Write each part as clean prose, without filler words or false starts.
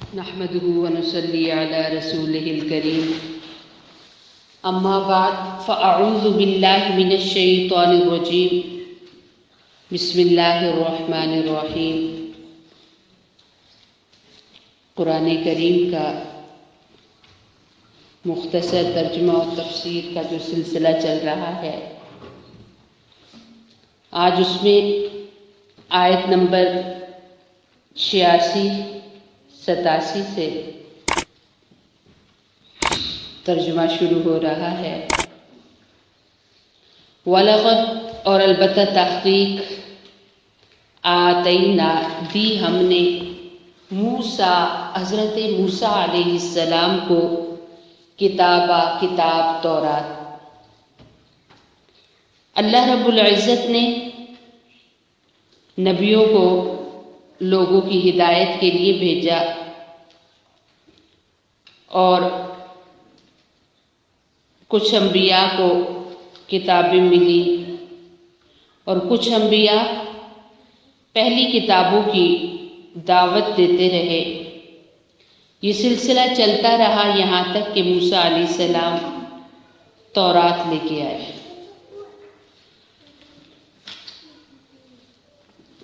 نحمده ونصلي على رسوله الكريم اما بعد فاعوذ بالله من الشیطان الرجیم بسم اللہ الرحمن الرحیم۔ قرآن کریم کا مختصر ترجمہ و تفسیر کا جو سلسلہ چل رہا ہے، آج اس میں آیت نمبر 86-87 سے ترجمہ شروع ہو رہا ہے۔ وَلَقَدْ اور البتہ تحقیق آتینا دی ہم نے موسیٰ حضرت موسیٰ علیہ السلام کو کتاب تورات۔ اللہ رب العزت نے نبیوں کو لوگوں کی ہدایت کے لیے بھیجا، اور کچھ انبیاء کو کتابیں ملی اور کچھ انبیاء پہلی کتابوں کی دعوت دیتے رہے۔ یہ سلسلہ چلتا رہا یہاں تک کہ موسیٰ علیہ السلام تورات لے کے آئے۔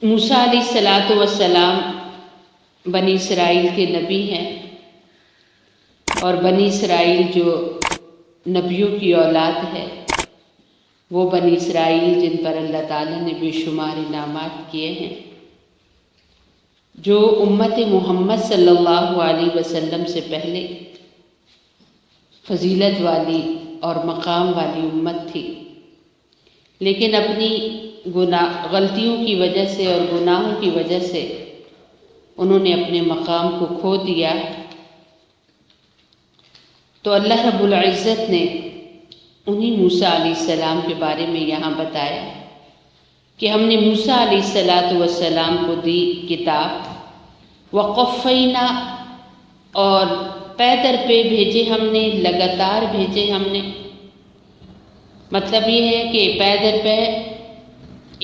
موسیٰ علیہ السلام بنی اسرائیل کے نبی ہیں، اور بنی اسرائیل جو نبیوں کی اولاد ہے، وہ بنی اسرائیل جن پر اللہ تعالیٰ نے بے شمار انعامات کیے ہیں، جو امت محمد صلی اللہ علیہ وسلم سے پہلے فضیلت والی اور مقام والی امت تھی، لیکن اپنی غلطیوں کی وجہ سے اور گناہوں کی وجہ سے انہوں نے اپنے مقام کو کھو دیا۔ تو اللہ رب العزت نے انہی موسیٰ علیہ السلام کے بارے میں یہاں بتایا کہ ہم نے موسیٰ علیہ السلام کو دی کتاب، وقفینا اور پے در پہ بھیجے ہم نے، لگاتار بھیجے ہم نے۔ مطلب یہ ہے کہ پے در پہ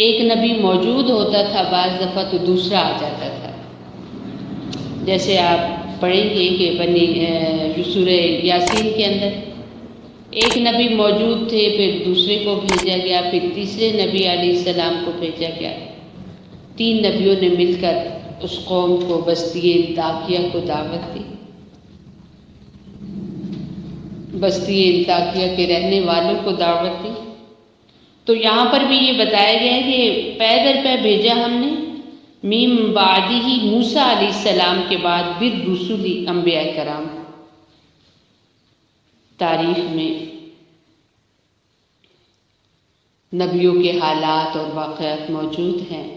ایک نبی موجود ہوتا تھا، بعض دفعہ تو دوسرا آ جاتا تھا۔ جیسے آپ پڑھیں گے کہ سورہ یاسین کے اندر ایک نبی موجود تھے، پھر دوسرے کو بھیجا گیا، پھر تیسرے نبی علیہ السلام کو بھیجا گیا۔ 3 نبیوں نے مل کر اس قوم کو، بستی انطاکیہ کو دعوت دی۔ بستی انطاکیہ کے رہنے والوں کو دعوت دی۔ تو یہاں پر بھی یہ بتایا گیا ہے کہ پے در پے بھیجا ہم نے، من بعدہ موسیٰ علیہ السلام کے بعد بالرسل انبیاء کرام۔ تاریخ میں نبیوں کے حالات اور واقعات موجود ہیں،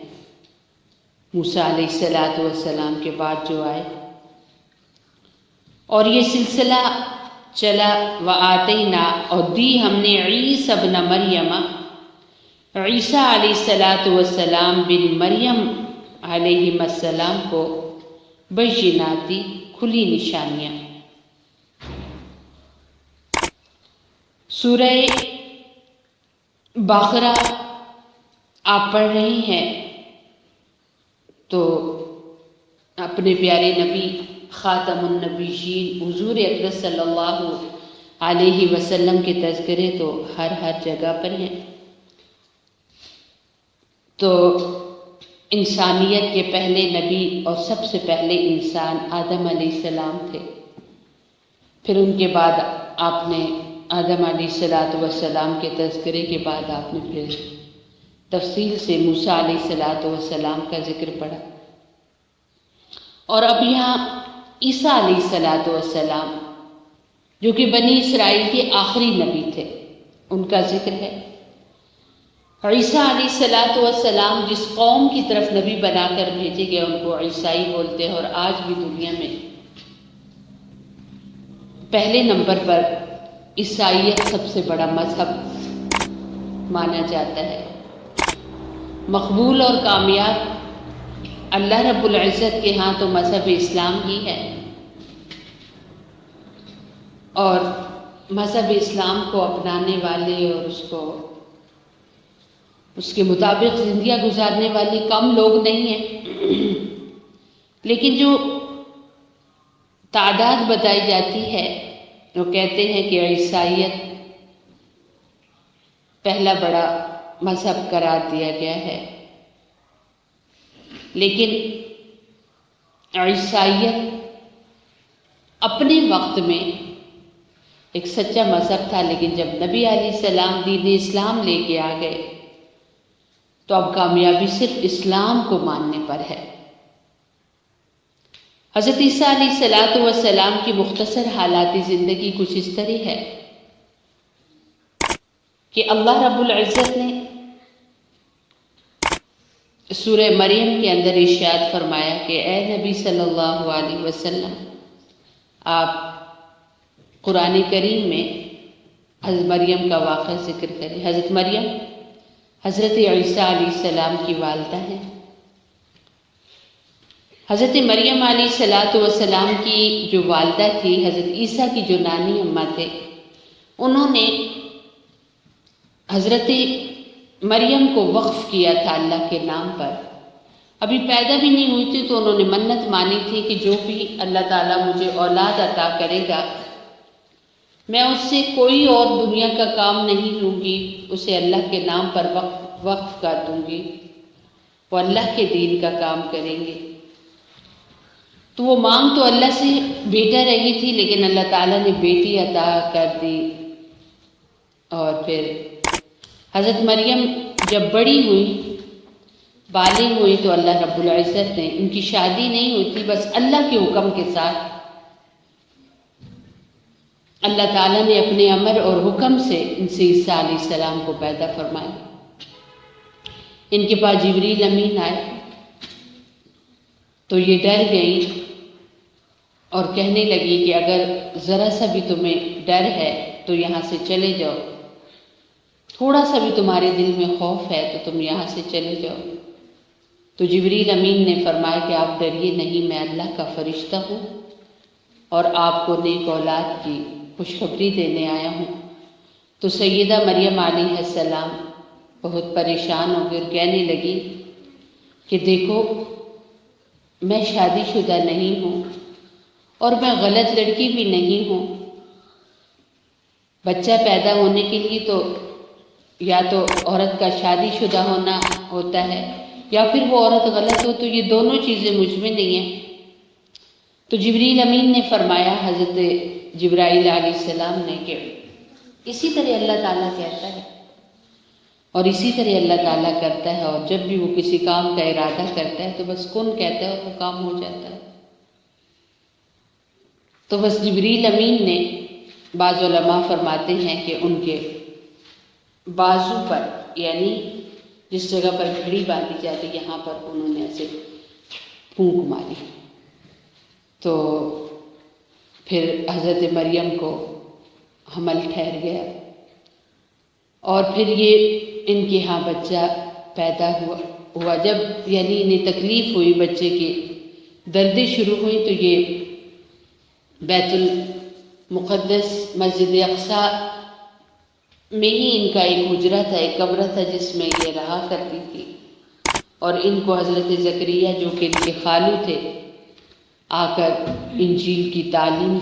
موسیٰ علیہ السلام کے بعد جو آئے، اور یہ سلسلہ چلا۔ وآتینا اور دی ہم نے عیسیٰ ابن مریم، عیسیٰ علیہ السلام بن مریم علیہ السلام کو بیناتی کھلی نشانیاں۔ سورہ بقرہ آپ پڑھ رہے ہیں تو اپنے پیارے نبی خاتم النبیین حضور اقدس صلی اللہ علیہ وسلم کے تذکرے تو ہر جگہ پر ہیں۔ تو انسانیت کے پہلے نبی اور سب سے پہلے انسان آدم علیہ السلام تھے۔ پھر ان کے بعد آپ نے آدم علیہ السلام کے تذکرے کے بعد آپ نے پھر تفصیل سے موسیٰ علیہ السلام کا ذکر پڑھا، اور اب یہاں عیسیٰ علیہ السلام جو کہ بنی اسرائیل کے آخری نبی تھے، ان کا ذکر ہے۔ عیسیٰ علیہ السلام جس قوم کی طرف نبی بنا کر بھیجے گئے ان کو عیسائی بولتے ہیں، اور آج بھی دنیا میں پہلے نمبر پر عیسائیت سب سے بڑا مذہب مانا جاتا ہے۔ مقبول اور کامیاب اللہ رب العزت کے ہاں تو مذہب اسلام ہی ہے، اور مذہب اسلام کو اپنانے والے اور اس کے مطابق زندگیاں گزارنے والے کم لوگ نہیں ہیں، لیکن جو تعداد بتائی جاتی ہے، وہ کہتے ہیں کہ عیسائیت پہلا بڑا مذہب قرار دیا گیا ہے، لیکن عیسائیت اپنے وقت میں ایک سچا مذہب تھا، لیکن جب نبی علیہ السلام دین اسلام لے کے آ گئے تو اب کامیابی صرف اسلام کو ماننے پر ہے۔ حضرت عیسیٰ علیہ السلام کی مختصر حالات زندگی کچھ اس طرح ہے کہ اللہ رب العزت نے سورہ مریم کے اندر ارشاد فرمایا کہ اے نبی صلی اللہ علیہ وسلم، آپ قرآن کریم میں حضرت مریم کا واقعہ ذکر کریں۔ حضرت مریم حضرت عیسیٰ علیہ السلام کی والدہ ہیں۔ حضرت مریم علیہ السلام کی جو والدہ تھی، حضرت عیسیٰ کی جو نانی اماں تھے، انہوں نے حضرت مریم کو وقف کیا تھا اللہ کے نام پر۔ ابھی پیدا بھی نہیں ہوئی تھی تو انہوں نے منت مانی تھی کہ جو بھی اللہ تعالیٰ مجھے اولاد عطا کرے گا، میں اس سے کوئی اور دنیا کا کام نہیں لوں گی، اسے اللہ کے نام پر وقف کر دوں گی، وہ اللہ کے دین کا کام کریں گے۔ تو وہ مانگ تو اللہ سے بیٹا رہی تھی، لیکن اللہ تعالیٰ نے بیٹی عطا کر دی۔ اور پھر حضرت مریم جب بڑی ہوئی، بالغ ہوئی، تو اللہ رب العزت نے، ان کی شادی نہیں ہوئی تھی، بس اللہ کے حکم کے ساتھ اللہ تعالیٰ نے اپنے امر اور حکم سے ان سے عیسیٰ علیہ السلام کو پیدا فرمایا۔ ان کے پاس جبریل امین آئے تو یہ ڈر گئی اور کہنے لگی کہ اگر ذرا سا بھی تمہیں ڈر ہے تو یہاں سے چلے جاؤ، تھوڑا سا بھی تمہارے دل میں خوف ہے تو تم یہاں سے چلے جاؤ۔ تو جبریل امین نے فرمایا کہ آپ ڈریے نہیں، میں اللہ کا فرشتہ ہوں اور آپ کو نیک اولاد کی خوشخبری دینے آیا ہوں۔ تو سیدہ مریم علیہ السلام بہت پریشان ہو گئی اور کہنے لگی کہ دیکھو، میں شادی شدہ نہیں ہوں اور میں غلط لڑکی بھی نہیں ہوں۔ بچہ پیدا ہونے کے لیے تو یا تو عورت کا شادی شدہ ہونا ہوتا ہے یا پھر وہ عورت غلط ہو، تو یہ دونوں چیزیں مجھ میں نہیں ہیں۔ تو جبریل امین نے فرمایا حضرت جبرائیل علیہ السلام نے کہ اسی طرح اللہ تعالیٰ کہتا ہے اور اسی طرح اللہ تعالیٰ کرتا ہے، اور جب بھی وہ کسی کام کا ارادہ کرتا ہے تو بس کن کہتا ہے اور وہ کام ہو جاتا ہے۔ تو بس جبریل امین نے، بعض علماء فرماتے ہیں کہ ان کے بازو پر، یعنی جس جگہ پر گھڑی باندھی جاتی، یہاں پر انہوں نے ایسے پھونک ماری، تو پھر حضرت مریم کو حمل ٹھہر گیا اور پھر یہ ان کے ہاں بچہ پیدا ہوا۔ جب یعنی انہیں تکلیف ہوئی، بچے کی دردیں شروع ہوئی، تو یہ بیت المقدس مسجد اقصیٰ میں ہی ان کا ایک حجرہ تھا، ایک کمرہ تھا جس میں یہ رہا کرتی تھی، اور ان کو حضرت زکریا جو کہ ان کے خالو تھے آ کر انجیل کی تعلیم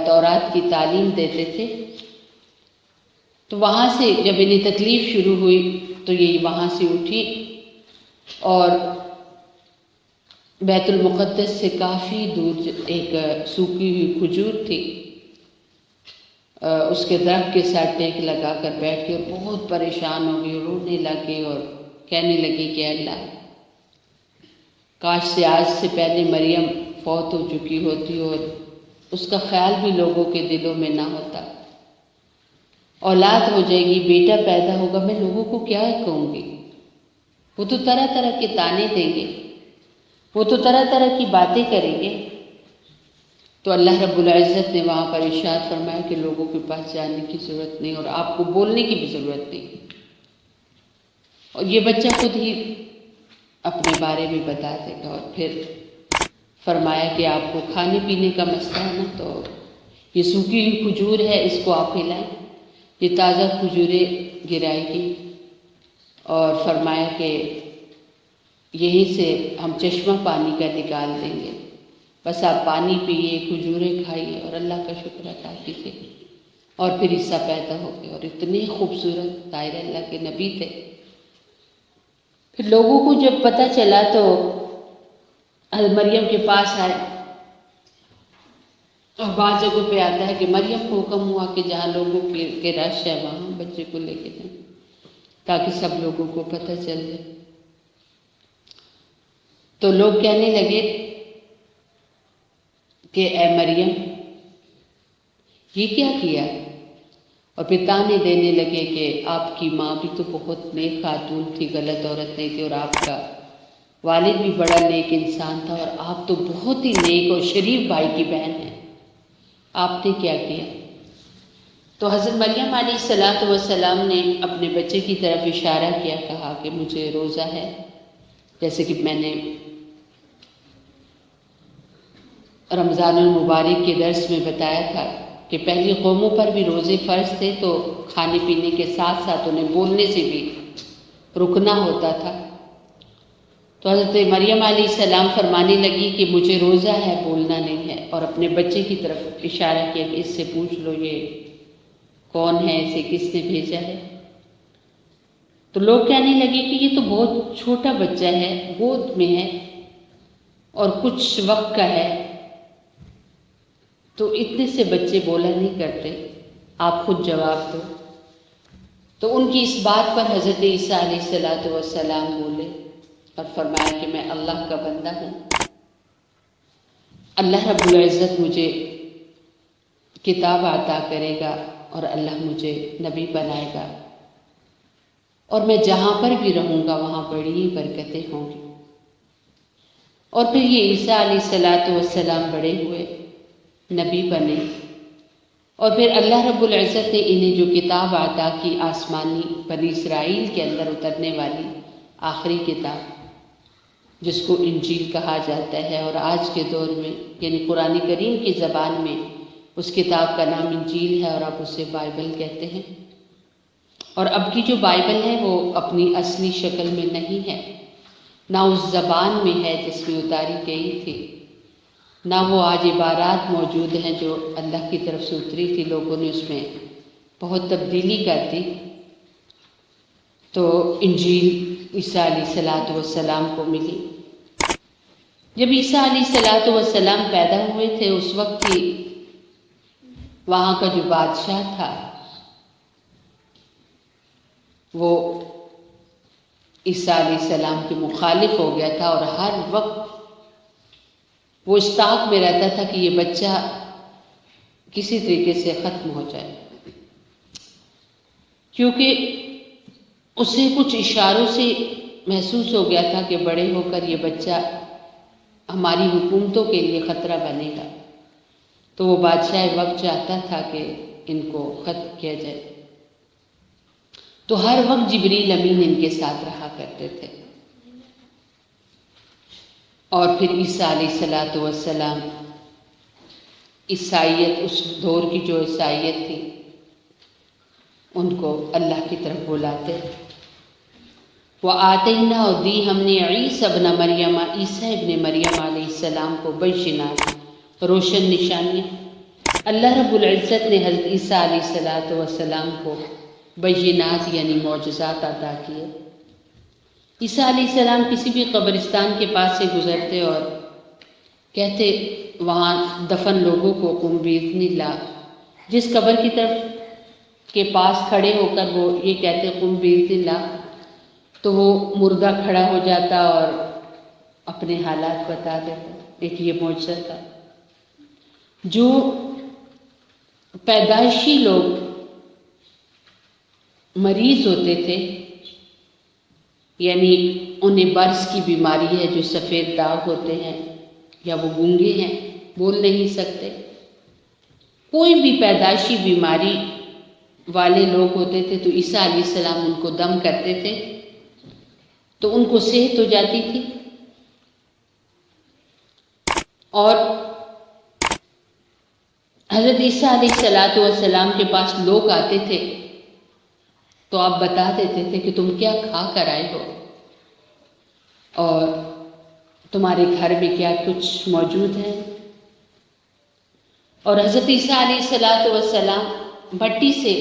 تورات کی تعلیم دیتے تھے۔ تو وہاں سے جب انہیں تکلیف شروع ہوئی تو یہ وہاں سے اٹھی اور بیت المقدس سے کافی دور ایک سوکھی ہوئی کھجور تھی، اس کے درخت کے ساتھ ٹیک لگا کر بیٹھ کے اور بہت پریشان ہو گئی، رونے لگی اور کہنے لگی کہ اللہ، کاش سے آج سے پہلے مریم فوت ہو چکی ہوتی اور اس کا خیال بھی لوگوں کے دلوں میں نہ ہوتا۔ اولاد ہو جائے گی، بیٹا پیدا ہوگا، میں لوگوں کو کیا کہوں گی؟ وہ تو طرح طرح کے تانے دیں گے، وہ تو طرح طرح کی باتیں کریں گے۔ تو اللہ رب العزت نے وہاں پر ارشاد فرمایا کہ لوگوں کے پاس جانے کی ضرورت نہیں اور آپ کو بولنے کی بھی ضرورت نہیں، اور یہ بچہ خود ہی اپنے بارے میں بتا دے گا۔ اور پھر فرمایا کہ آپ کو کھانے پینے کا مسئلہ ہے نا، تو یہ سوکھی ہوئی کھجور ہے، اس کو آپ ہلائیں، یہ تازہ کھجوریں گرائے گی، اور فرمایا کہ یہیں سے ہم چشمہ پانی کا نکال دیں گے، بس آپ پانی پیئے، کھجوریں کھائیے اور اللہ کا شکر ادا کیجیے۔ اور پھر عیسیٰ پیدا ہو گئے اور اتنے خوبصورت طاہر اللہ کے نبی تھے۔ پھر لوگوں کو جب پتہ چلا تو حضرت مریم کے پاس آئے، اور بعض جگہوں پہ آتا ہے کہ مریم کو حکم ہوا کہ جہاں لوگوں کے رش ہے وہاں بچے کو لے کے جائیں تاکہ سب لوگوں کو پتہ چل جائے۔ تو لوگ کہنے لگے کہ اے مریم یہ کیا کیا، اور پھر تانے دینے لگے کہ آپ کی ماں بھی تو بہت نیک خاتون تھی، غلط عورت نہیں تھی، اور آپ کا والد بھی بڑا نیک انسان تھا، اور آپ تو بہت ہی نیک اور شریف بھائی کی بہن ہیں، آپ نے کیا کیا؟ تو حضرت مریم علیہ السلام نے اپنے بچے کی طرف اشارہ کیا، کہا کہ مجھے روزہ ہے، جیسے کہ میں نے رمضان المبارک کے درس میں بتایا تھا کہ پہلی قوموں پر بھی روزے فرض تھے تو کھانے پینے کے ساتھ ساتھ انہیں بولنے سے بھی رکنا ہوتا تھا۔ تو حضرت مریم علیہ السلام فرمانے لگی کہ مجھے روزہ ہے، بولنا نہیں ہے، اور اپنے بچے کی طرف اشارہ کیا کہ اس سے پوچھ لو یہ کون ہے، اسے کس نے بھیجا ہے۔ تو لوگ کہنے لگے کہ یہ تو بہت چھوٹا بچہ ہے، گود میں ہے اور کچھ وقت کا ہے، تو اتنے سے بچے بولا نہیں کرتے، آپ خود جواب دو۔ تو ان کی اس بات پر حضرت عیسیٰ علیہ السلام بولے اور فرمایا کہ میں اللہ کا بندہ ہوں، اللہ رب العزت مجھے کتاب عطا کرے گا اور اللہ مجھے نبی بنائے گا، اور میں جہاں پر بھی رہوں گا وہاں بڑی ہی برکتیں ہوں گی۔ اور پھر یہ عیسیٰ علیہ السلام بڑے ہوئے، نبی بنے، اور پھر اللہ رب العزت نے انہیں جو کتاب عطا کی، آسمانی بنی اسرائیل کے اندر اترنے والی آخری کتاب جس کو انجیل کہا جاتا ہے، اور آج کے دور میں یعنی قرآن کریم کی زبان میں اس کتاب کا نام انجیل ہے، اور اب اسے بائبل کہتے ہیں۔ اور اب کی جو بائبل ہے وہ اپنی اصلی شکل میں نہیں ہے، نہ اس زبان میں ہے جس میں اتاری گئی تھی، نہ وہ آج عبارات موجود ہیں جو اللہ کی طرف سے اتری تھی، لوگوں نے اس میں بہت تبدیلی کر دی۔ تو انجیل عیسیٰ علیہ السلام کو ملی۔ جب عیسیٰ علیہ السلام پیدا ہوئے تھے اس وقت ہی وہاں کا جو بادشاہ تھا وہ عیسیٰ علیہ السلام کے مخالف ہو گیا تھا، اور ہر وقت وہ اس طاق میں رہتا تھا کہ یہ بچہ کسی طریقے سے ختم ہو جائے، کیونکہ اسے کچھ اشاروں سے محسوس ہو گیا تھا کہ بڑے ہو کر یہ بچہ ہماری حکومتوں کے لیے خطرہ بنے گا۔ تو وہ بادشاہ وقت چاہتا تھا کہ ان کو ختم کیا جائے، تو ہر وقت جبریل امین ان کے ساتھ رہا کرتے تھے۔ اور پھر عیسیٰ علیہ السلام عیسائیت، اس دور کی جو عیسائیت تھی ان کو اللہ کی طرف بلاتے۔ وَآتَيْنَا، اور دی ہم نے عیسیٰ ابن مریم، عیسیٰ ابن مریم علیہ السلام کو بینات، روشن نشانیاں۔ اللہ رب العزت نے حضرت عیسیٰ علیہ السلام کو بینات یعنی معجزات عطا کیے۔ عیسیٰ علیہ السلام کسی بھی قبرستان کے پاس سے گزرتے اور کہتے وہاں دفن لوگوں کو قم بإذن اللہ، جس قبر کی طرف کے پاس کھڑے ہو کر وہ یہ کہتے قم بإذن اللہ، تو وہ مردہ کھڑا ہو جاتا اور اپنے حالات بتا دیتا۔ ایک یہ معجزہ تھا۔ جو پیدائشی لوگ مریض ہوتے تھے، یعنی انہیں برس کی بیماری ہے، جو سفید داغ ہوتے ہیں، یا وہ گونگے ہیں، بول نہیں سکتے، کوئی بھی پیدائشی بیماری والے لوگ ہوتے تھے تو عیسیٰ علیہ السلام ان کو دم کرتے تھے تو ان کو صحت ہو جاتی تھی۔ اور حضرت عیسیٰ علیہ السلام کے پاس لوگ آتے تھے تو آپ بتا دیتے تھے کہ تم کیا کھا کر آئے ہو اور تمہارے گھر میں کیا کچھ موجود ہے، اور حضرت عیسیٰ علیہ السلام بھٹی سے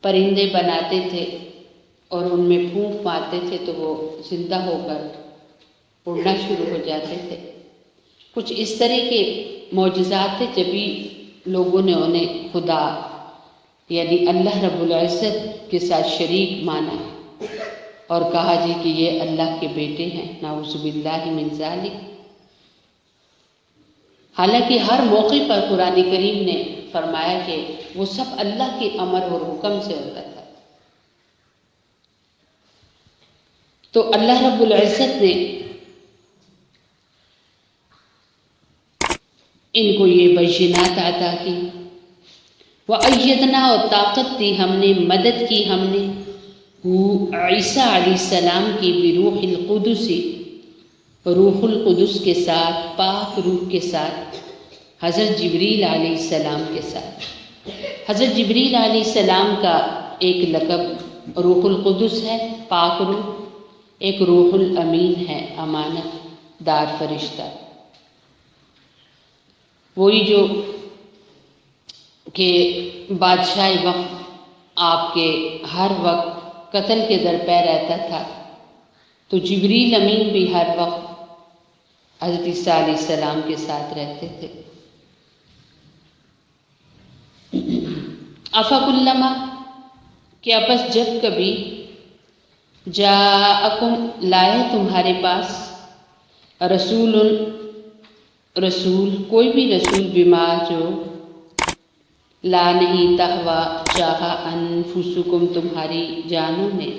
پرندے بناتے تھے اور ان میں پھونک مارتے تھے تو وہ زندہ ہو کر اڑنا شروع ہو جاتے تھے۔ کچھ اس طرح کے معجزات تھے، جبھی لوگوں نے انہیں خدا یعنی اللہ رب العزت کے ساتھ شریک مانا اور کہا جی کہ یہ اللہ کے بیٹے ہیں، نعوذ باللہ من ذالک۔ حالانکہ ہر موقع پر قرآن کریم نے فرمایا کہ وہ سب اللہ کے امر اور حکم سے ہوتا تھا۔ تو اللہ رب العزت نے ان کو یہ بینات عطا کی، وَأَيَّدْنَا، اور طاقت دی ہم نے، مدد کی ہم نے، عیسیٰ علیہ السلام کی بروح القدس، روح القدس کے ساتھ، پاک روح کے ساتھ، حضرت جبریل علیہ السلام کے ساتھ۔ حضرت جبریل علیہ السلام کا ایک لقب روح القدس ہے، پاک روح، ایک روح الامین ہے، امانت دار فرشتہ، وہی جو کہ بادشاہ وقت آپ کے ہر وقت قتل کے درپے رہتا تھا، تو جبریل امین بھی ہر وقت حضرت عیسیٰ علیہ السلام کے ساتھ رہتے تھے۔ افکلما، کیا بس جب کبھی، جاءکم، لائے تمہارے پاس، رسول کوئی بھی رسول، بما جو، لا نہیں، تہوا چاہا، انفسکم تمہاری جانوں نے،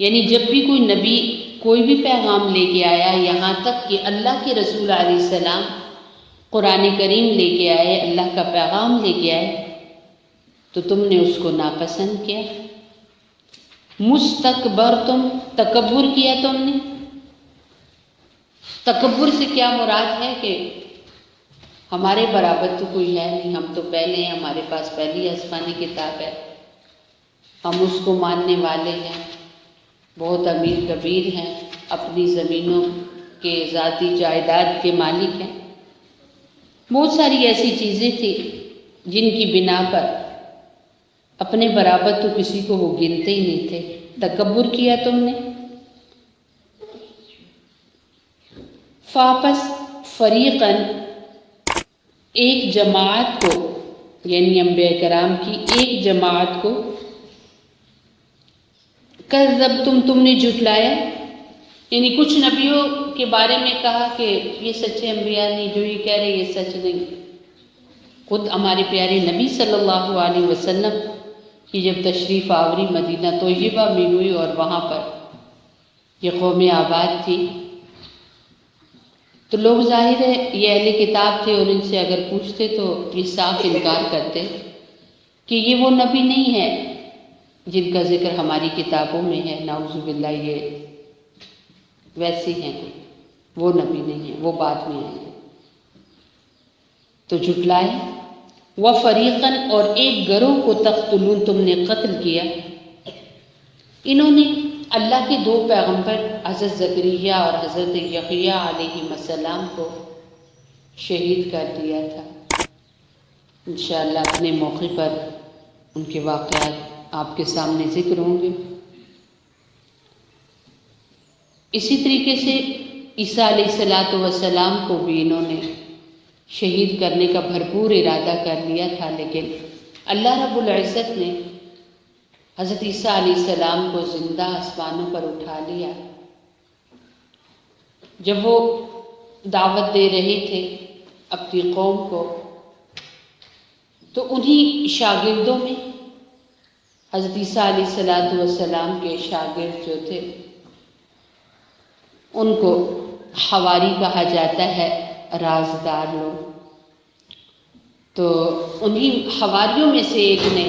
یعنی جب بھی کوئی نبی کوئی بھی پیغام لے کے آیا، یہاں تک کہ اللہ کے رسول علیہ السلام قرآن کریم لے کے آئے، اللہ کا پیغام لے کے آئے، تو تم نے اس کو ناپسند کیا، مستکبرتم، تکبر کیا تم نے۔ تکبر سے کیا مراد ہے کہ ہمارے برابر تو کوئی ہے نہیں، ہم تو پہلے ہیں، ہمارے پاس پہلی آسمانی کتاب ہے، ہم اس کو ماننے والے ہیں، بہت امیر کبیر ہیں، اپنی زمینوں کے ذاتی جائیداد کے مالک ہیں۔ بہت ساری ایسی چیزیں تھیں جن کی بنا پر اپنے برابر تو کسی کو وہ گنتے ہی نہیں تھے۔ تکبر کیا تم نے۔ فاپس، فریقاً، ایک جماعت کو، یعنی انبیاء کرام کی ایک جماعت کو، کذبتم، تم نے جھٹلایا، یعنی کچھ نبیوں کے بارے میں کہا کہ یہ سچے انبیاء نہیں، جو یہ کہہ رہے یہ سچ نہیں۔ خود ہمارے پیارے نبی صلی اللہ علیہ وسلم کی جب تشریف آوری مدینہ طیبہ میں ہوئی اور وہاں پر یہ قوم آباد تھی، تو لوگ ظاہر ہے یہ اہل کتاب تھے اور ان سے اگر پوچھتے تو یہ صاف انکار کرتے کہ یہ وہ نبی نہیں ہے جن کا ذکر ہماری کتابوں میں ہے، نعوذ باللہ، یہ ویسے ہیں، وہ نبی نہیں ہیں، وہ بعد میں آئیں گے۔ تو جھٹلائے۔ وَفَرِيقًا، اور ایک گروہ کو، تقتلون، تم نے قتل کیا۔ انہوں نے اللہ کے دو پیغمبر حضرت زکریا اور حضرت یحییٰ علیہ السلام کو شہید کر دیا تھا۔ انشاءاللہ اپنے موقع پر ان کے واقعات آپ کے سامنے ذکر ہوں گے۔ اسی طریقے سے عیسیٰ علیہ السلام کو بھی انہوں نے شہید کرنے کا بھرپور ارادہ کر لیا تھا، لیکن اللہ رب العزت نے حضرت عیسیٰ علیہ السلام کو زندہ آسمانوں پر اٹھا لیا۔ جب وہ دعوت دے رہے تھے اپنی قوم کو، تو انہی شاگردوں میں حضرت عیسیٰ علیہ السلام کے شاگرد جو تھے، ان کو حواری کہا جاتا ہے، رازدار لوگ۔ تو انہی حواریوں میں سے ایک نے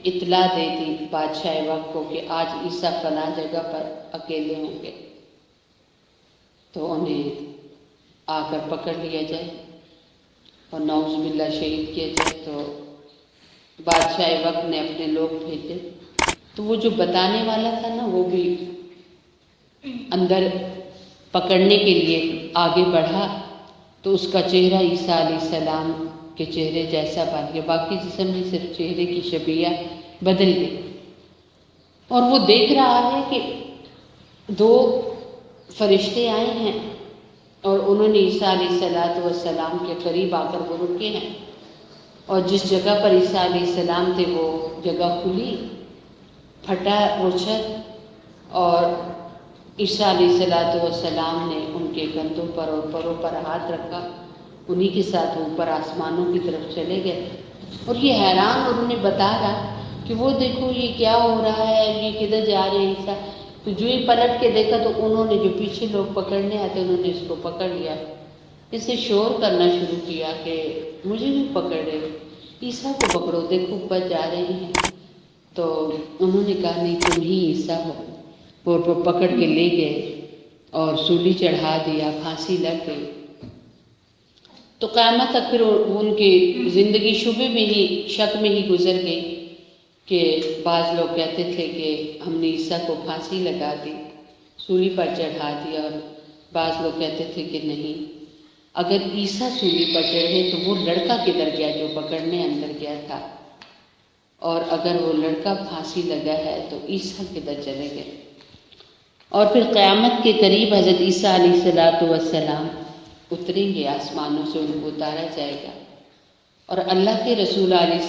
اطلاع دے دی بادشاہ وقت کو کہ آج عیسیٰ فلاں جگہ پر اکیلے ہوں گے، تو انہیں آ کر پکڑ لیا جائے اور نعوذ باللہ شہید کیا جائے۔ تو بادشاہ وقت نے اپنے لوگ بھیجے، تو وہ جو بتانے والا تھا نا، وہ بھی اندر پکڑنے کے لیے آگے بڑھا تو اس کا چہرہ عیسیٰ علیہ السلام کے چہرے جیسا بن گیا، باقی جسم میں صرف چہرے کی شبیہ بدل گئی، اور وہ دیکھ رہا ہے کہ دو فرشتے آئے ہیں اور انہوں نے عیسیٰ علیہ السلام کے قریب آ کر وہ رکے ہیں، اور جس جگہ پر عیسیٰ علیہ السلام تھے وہ جگہ کھلی، پھٹا وہ چھت، اور عیسیٰ علیہ السلام نے ان کے کندھوں پر اور پروں پر ہاتھ رکھا، انہی کے ساتھ اوپر آسمانوں کی طرف چلے گئے، اور یہ حیران، اور انہیں بتا رہا کہ وہ دیکھو یہ کیا ہو رہا ہے، یہ کدھر جا رہے ہیں عیسیٰ، تو جو ہی پلٹ کے دیکھا تو انہوں نے، جو پیچھے لوگ پکڑنے آتے انہوں نے اس کو پکڑ لیا، اسے شور کرنا شروع کیا کہ مجھے بھی پکڑ رہے، عیسیٰ کو پکڑو، دیکھو اوپر جا رہے ہیں۔ تو انہوں نے کہا نہیں تم ہی عیسیٰ ہو، وہ پکڑ کے لے گئے اور سولی چڑھا دیا، پھانسی لگ گئی۔ تو قیامت تک پھر ان کی زندگی شبے میں ہی، شک میں ہی گزر گئی کہ بعض لوگ کہتے تھے کہ ہم نے عیسیٰ کو پھانسی لگا دی، سولی پر چڑھا دیا، اور بعض لوگ کہتے تھے کہ نہیں، اگر عیسیٰ سولی پر چڑھے تو وہ لڑکا کدھر گیا جو پکڑنے اندر گیا تھا، اور اگر وہ لڑکا پھانسی لگا ہے تو عیسیٰ کدھر چلے گئے۔ اور پھر قیامت کے قریب حضرت عیسیٰ علیہ السلام اتریں گے آسمانوں سے، ان کو اتارا جائے گا، اور اللہ کے رسول علیہ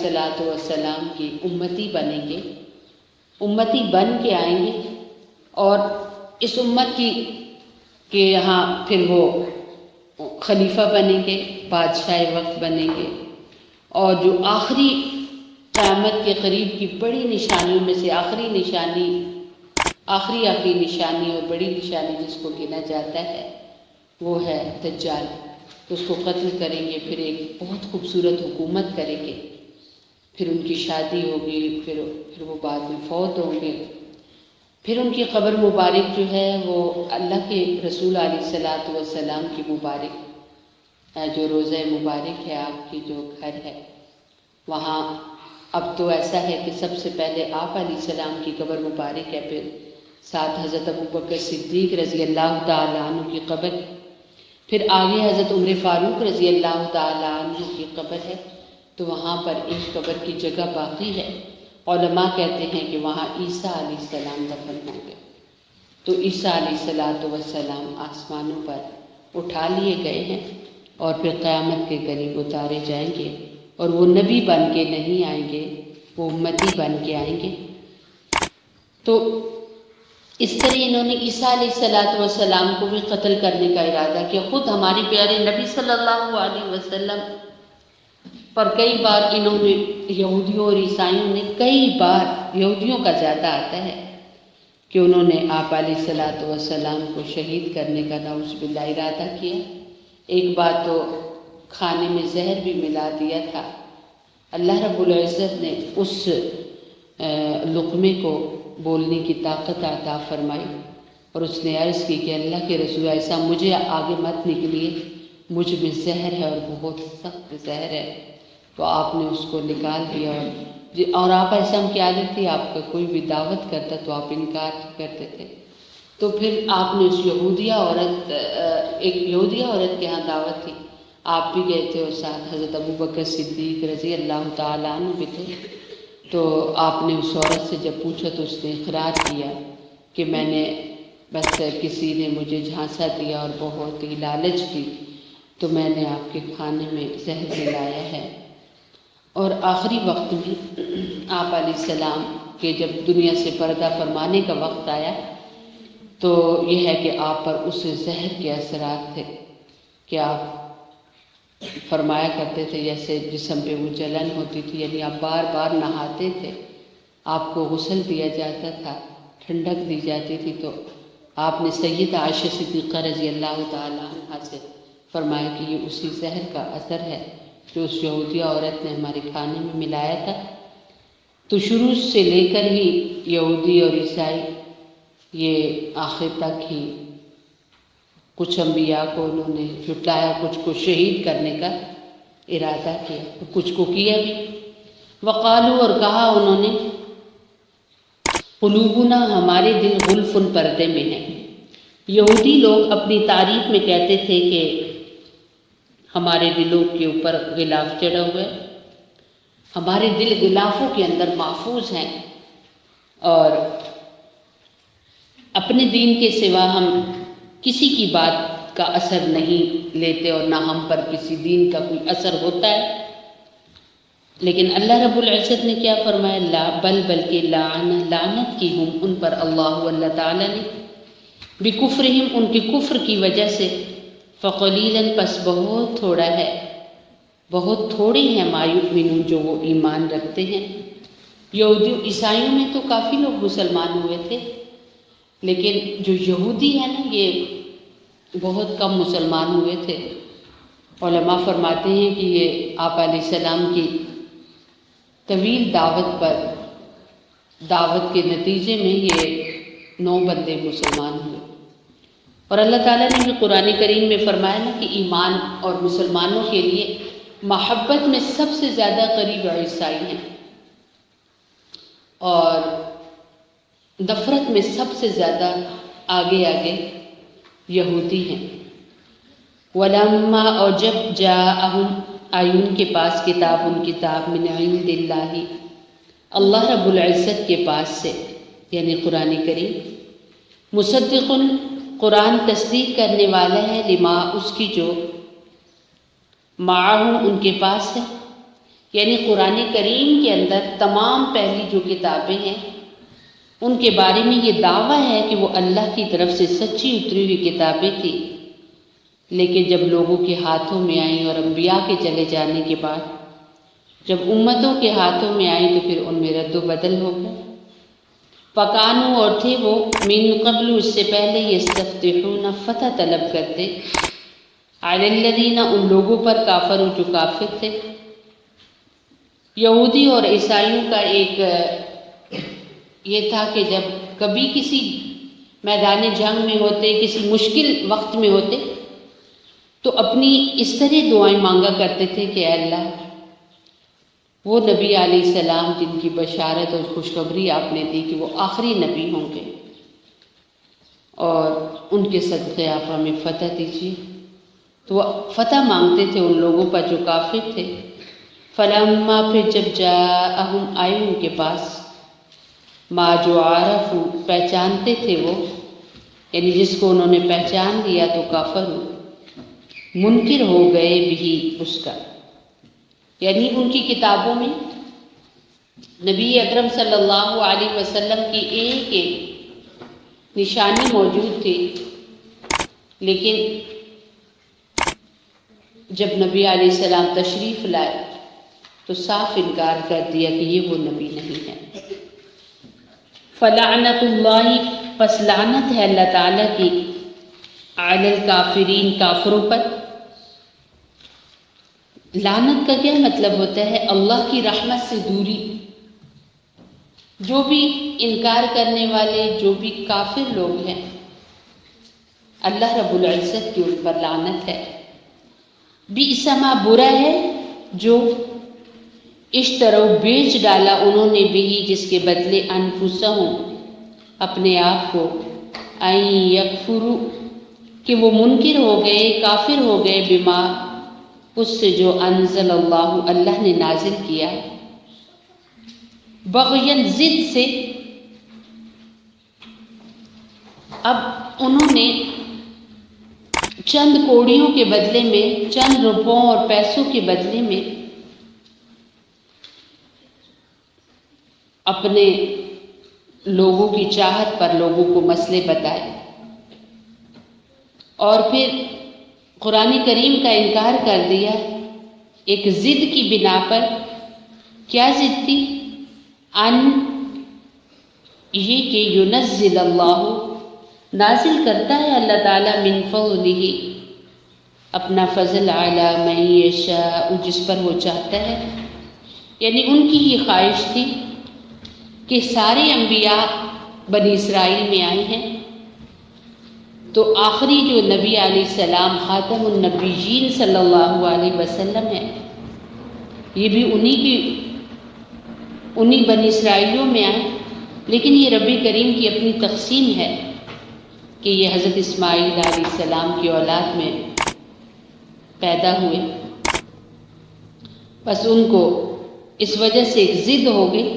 السلام کی امتی بنیں گے، امتی بن کے آئیں گے، اور اس امت کے یہاں پھر وہ خلیفہ بنیں گے، بادشاہ وقت بنیں گے، اور جو آخری قیامت کے قریب کی بڑی نشانیوں میں سے آخری نشانی اور بڑی نشانی جس کو گنا جاتا ہے وہ ہے دجال، تو اس کو قتل کریں گے، پھر ایک بہت خوبصورت حکومت کریں گے، پھر ان کی شادی ہوگی، پھر وہ بعد میں فوت ہوں گے، پھر ان کی قبر مبارک جو ہے وہ اللہ کے رسول علیہ السلام کی مبارک جو روضہ مبارک ہے، آپ کی جو گھر ہے وہاں، اب تو ایسا ہے کہ سب سے پہلے آپ علیہ السلام کی قبر مبارک ہے، پھر ساتھ حضرت ابوبکر صدیق رضی اللہ تعالیٰ عنہ کی قبر، پھر آگے حضرت عمر فاروق رضی اللہ تعالیٰ عنہ کی قبر ہے، تو وہاں پر ایک قبر کی جگہ باقی ہے، علماء کہتے ہیں کہ وہاں عیسیٰ علیہ السلام دفن ہوں گے، تو عیسیٰ علیہ السلام آسمانوں پر اٹھا لیے گئے ہیں، اور پھر قیامت کے قریب اتارے جائیں گے، اور وہ نبی بن کے نہیں آئیں گے، وہ امتی بن کے آئیں گے۔ تو اس طرح انہوں نے عیسیٰ علیہ السلام کو بھی قتل کرنے کا ارادہ کیا، خود ہمارے پیارے نبی صلی اللہ علیہ وسلم پر کئی بار انہوں نے، یہودیوں اور عیسائیوں نے کئی بار، یہودیوں کا زیادہ آتا ہے کہ انہوں نے آپ علیہ السلام کو شہید کرنے کا نعوذ باللہ ارادہ کیا، ایک بار تو کھانے میں زہر بھی ملا دیا تھا، اللہ رب العزت نے اس لقمے کو بولنے کی طاقت عطا فرمائی، اور اس نے عرض کی کہ اللہ کے رسول ایسا مجھے آگے مت نکلیے، مجھ میں زہر ہے اور بہت سخت زہر ہے، تو آپ نے اس کو نکال دیا، اور آپ ایسا کی عادت تھی، آپ کا کوئی بھی دعوت کرتا تو آپ انکار کرتے تھے، تو پھر آپ نے اس ایک یہودیہ عورت کے ہاں دعوت تھی، آپ بھی گئے تھے، اور ساتھ حضرت ابوبکر صدیق رضی اللہ تعالیٰ عنہ بھی تھے، تو آپ نے اس عورت سے جب پوچھا تو اس نے اقرار کیا کہ میں نے بس کسی نے مجھے جھانسا دیا اور بہت ہی لالچ دی تو میں نے آپ کے کھانے میں زہر ملایا ہے۔ اور آخری وقت میں آپ علیہ السلام کے جب دنیا سے پردہ فرمانے کا وقت آیا تو یہ ہے کہ آپ پر اس زہر کے اثرات تھے کہ آپ فرمایا کرتے تھے جیسے جسم پہ وہ جلن ہوتی تھی، یعنی آپ بار بار نہاتے تھے، آپ کو غسل دیا جاتا تھا، ٹھنڈک دی جاتی تھی، تو آپ نے سیدہ عائشہ صدیقہ رضی اللہ تعالیٰ عنہا سے فرمایا کہ یہ اسی زہر کا اثر ہے جو اس یہودیہ عورت نے ہمارے کھانے میں ملایا تھا۔ تو شروع سے لے کر ہی یہودی اور عیسائی یہ آخر تک ہی کچھ انبیاء کو انہوں نے جھٹلایا، کچھ کو شہید کرنے کا ارادہ کیا، کچھ کو کیا بھی۔ وقالو، اور کہا انہوں نے، قلوبنا، ہمارے دل غلفن، پردے میں ہیں۔ یہودی لوگ اپنی تعریف میں کہتے تھے کہ ہمارے دلوں کے اوپر غلاف چڑھا ہوا ہے، ہمارے دل غلافوں کے اندر محفوظ ہیں، اور اپنے دین کے سوا ہم کسی کی بات کا اثر نہیں لیتے اور نہ ہم پر کسی دین کا کوئی اثر ہوتا ہے۔ لیکن اللہ رب العزت نے کیا فرمایا؟ لا بلکہ لعنت کی ہم ان پر اللہ تعالیٰ نے، بکفرہم ان کے کفر کی وجہ سے، فقلیلاً پس بہت تھوڑا ہے، بہت تھوڑے ہیں ما یؤمنون جو وہ ایمان رکھتے ہیں۔ یہودیوں عیسائیوں میں تو کافی لوگ مسلمان ہوئے تھے، لیکن جو یہودی ہیں نا یہ بہت کم مسلمان ہوئے تھے۔ علماء فرماتے ہیں کہ یہ آپ علیہ السلام کی طویل دعوت کے نتیجے میں یہ 9 بندے مسلمان ہوئے۔ اور اللہ تعالیٰ نے بھی قرآن کریم میں فرمایا نا کہ ایمان اور مسلمانوں کے لیے محبت میں سب سے زیادہ قریب عیسائی ہیں، اور نفرت میں سب سے زیادہ آگے یہودی ہیں۔ وَلَمَّا اور جب جاءہم آئی ان کے پاس کتاب من عند اللہ، اللہ رب العزت کے پاس سے، یعنی قرآن کریم، مصدق قرآن تصدیق کرنے والا ہے، لما اس کی جو معہم ان کے پاس ہے، یعنی قرآن کریم کے اندر تمام پہلی جو کتابیں ہیں ان کے بارے میں یہ دعویٰ ہے کہ وہ اللہ کی طرف سے سچی اتری ہوئی کتابیں تھیں، لیکن جب لوگوں کے ہاتھوں میں آئیں اور انبیاء کے چلے جانے کے بعد جب امتوں کے ہاتھوں میں آئیں تو پھر ان میں رد و بدل ہو گئے۔ فکانوا اور تھے وہ من قبل اس سے پہلے یستفتحون فتح طلب کرتے، علی الذین ان لوگوں پر کافروا جو کافر تھے۔ یہودی اور عیسائیوں کا ایک یہ تھا کہ جب کبھی کسی میدان جنگ میں ہوتے، کسی مشکل وقت میں ہوتے تو اپنی اس طرح دعائیں مانگا کرتے تھے کہ اے اللہ، وہ نبی علیہ السلام جن کی بشارت اور خوشخبری آپ نے دی کہ وہ آخری نبی ہوں گے، اور ان کے صدقے آپ ہمیں فتح دیجیے، تو وہ فتح مانگتے تھے ان لوگوں پر جو کافر تھے۔ فلما پھر جب جاءہم آئے ان کے پاس، ما جو عارفوا پہچانتے تھے وہ، یعنی جس کو انہوں نے پہچان لیا تو کافر منکر ہو گئے بھی اس کا، یعنی ان کی کتابوں میں نبی اکرم صلی اللہ علیہ وسلم کی ایک ایک نشانی موجود تھی، لیکن جب نبی علیہ السلام تشریف لائے تو صاف انکار کر دیا کہ یہ وہ نبی نہیں ہے۔ فلعنت اللہ پس لعنت ہے اللہ تعالیٰ کی، علی الکافرین کافروں پر۔ لعنت کا کیا مطلب ہوتا ہے؟ اللہ کی رحمت سے دوری۔ جو بھی انکار کرنے والے، جو بھی کافر لوگ ہیں، اللہ رب العزت کی ان پر لعنت ہے۔ بئس ما برا ہے جو اشتروا بیچ ڈالا انہوں نے بھی جس کے بدلے انفسہم اپنے آپ کو، ان یکفروا کہ وہ منکر ہو گئے، کافر ہو گئے، بما اس سے جو انزل اللہ اللہ نے نازل کیا، بغین ضد سے۔ اب انہوں نے چند کوڑیوں کے بدلے میں، چند روپوں اور پیسوں کے بدلے میں اپنے لوگوں کی چاہت پر لوگوں کو مسئلے بتائے، اور پھر قرآن کریم کا انکار کر دیا ایک ضد کی بنا پر۔ کیا ضد تھی؟ ان یہ کہ ینزل اللہ نازل کرتا ہے اللہ تعالیٰ من فضلہ اپنا فضل، علی من یشاء جس پر وہ چاہتا ہے، یعنی ان کی یہ خواہش تھی کہ سارے انبیاء بنی اسرائیل میں آئے ہیں، تو آخری جو نبی علیہ السلام خاتم النبیین صلی اللہ علیہ وسلم ہے، یہ بھی انہی بنی اسرائیلیوں میں آئے۔ لیکن یہ رب کریم کی اپنی تقسیم ہے کہ یہ حضرت اسماعیل علیہ السلام کی اولاد میں پیدا ہوئے، بس ان کو اس وجہ سے ایک ضد ہو گئی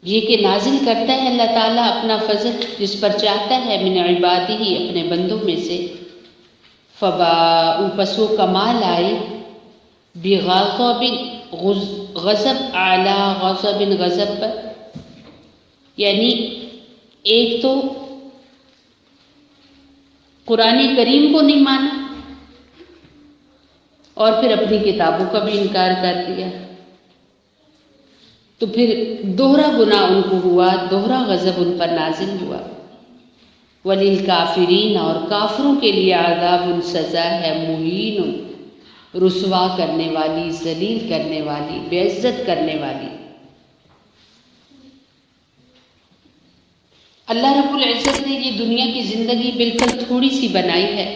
یہ کہ نازل کرتا ہے اللہ تعالیٰ اپنا فضل جس پر چاہتا ہے من عبادہ ہی اپنے بندوں میں سے، فباءوا پس وہ کمال آئے بغضب غضب اعلی غضب غضب پر، یعنی ایک تو قرآن کریم کو نہیں مانا اور پھر اپنی کتابوں کا بھی انکار کر دیا، تو پھر دوہرا گناہ ان کو ہوا، دوہرا غضب ان پر نازل ہوا۔ وَلِلْكَافِرِينَ اور کافروں کے لیے عذاب سزا ہے مہین، رسوا کرنے والی، ذلیل کرنے والی، بے عزت کرنے والی۔ اللہ رب العزت نے یہ دنیا کی زندگی بالکل تھوڑی سی بنائی ہے،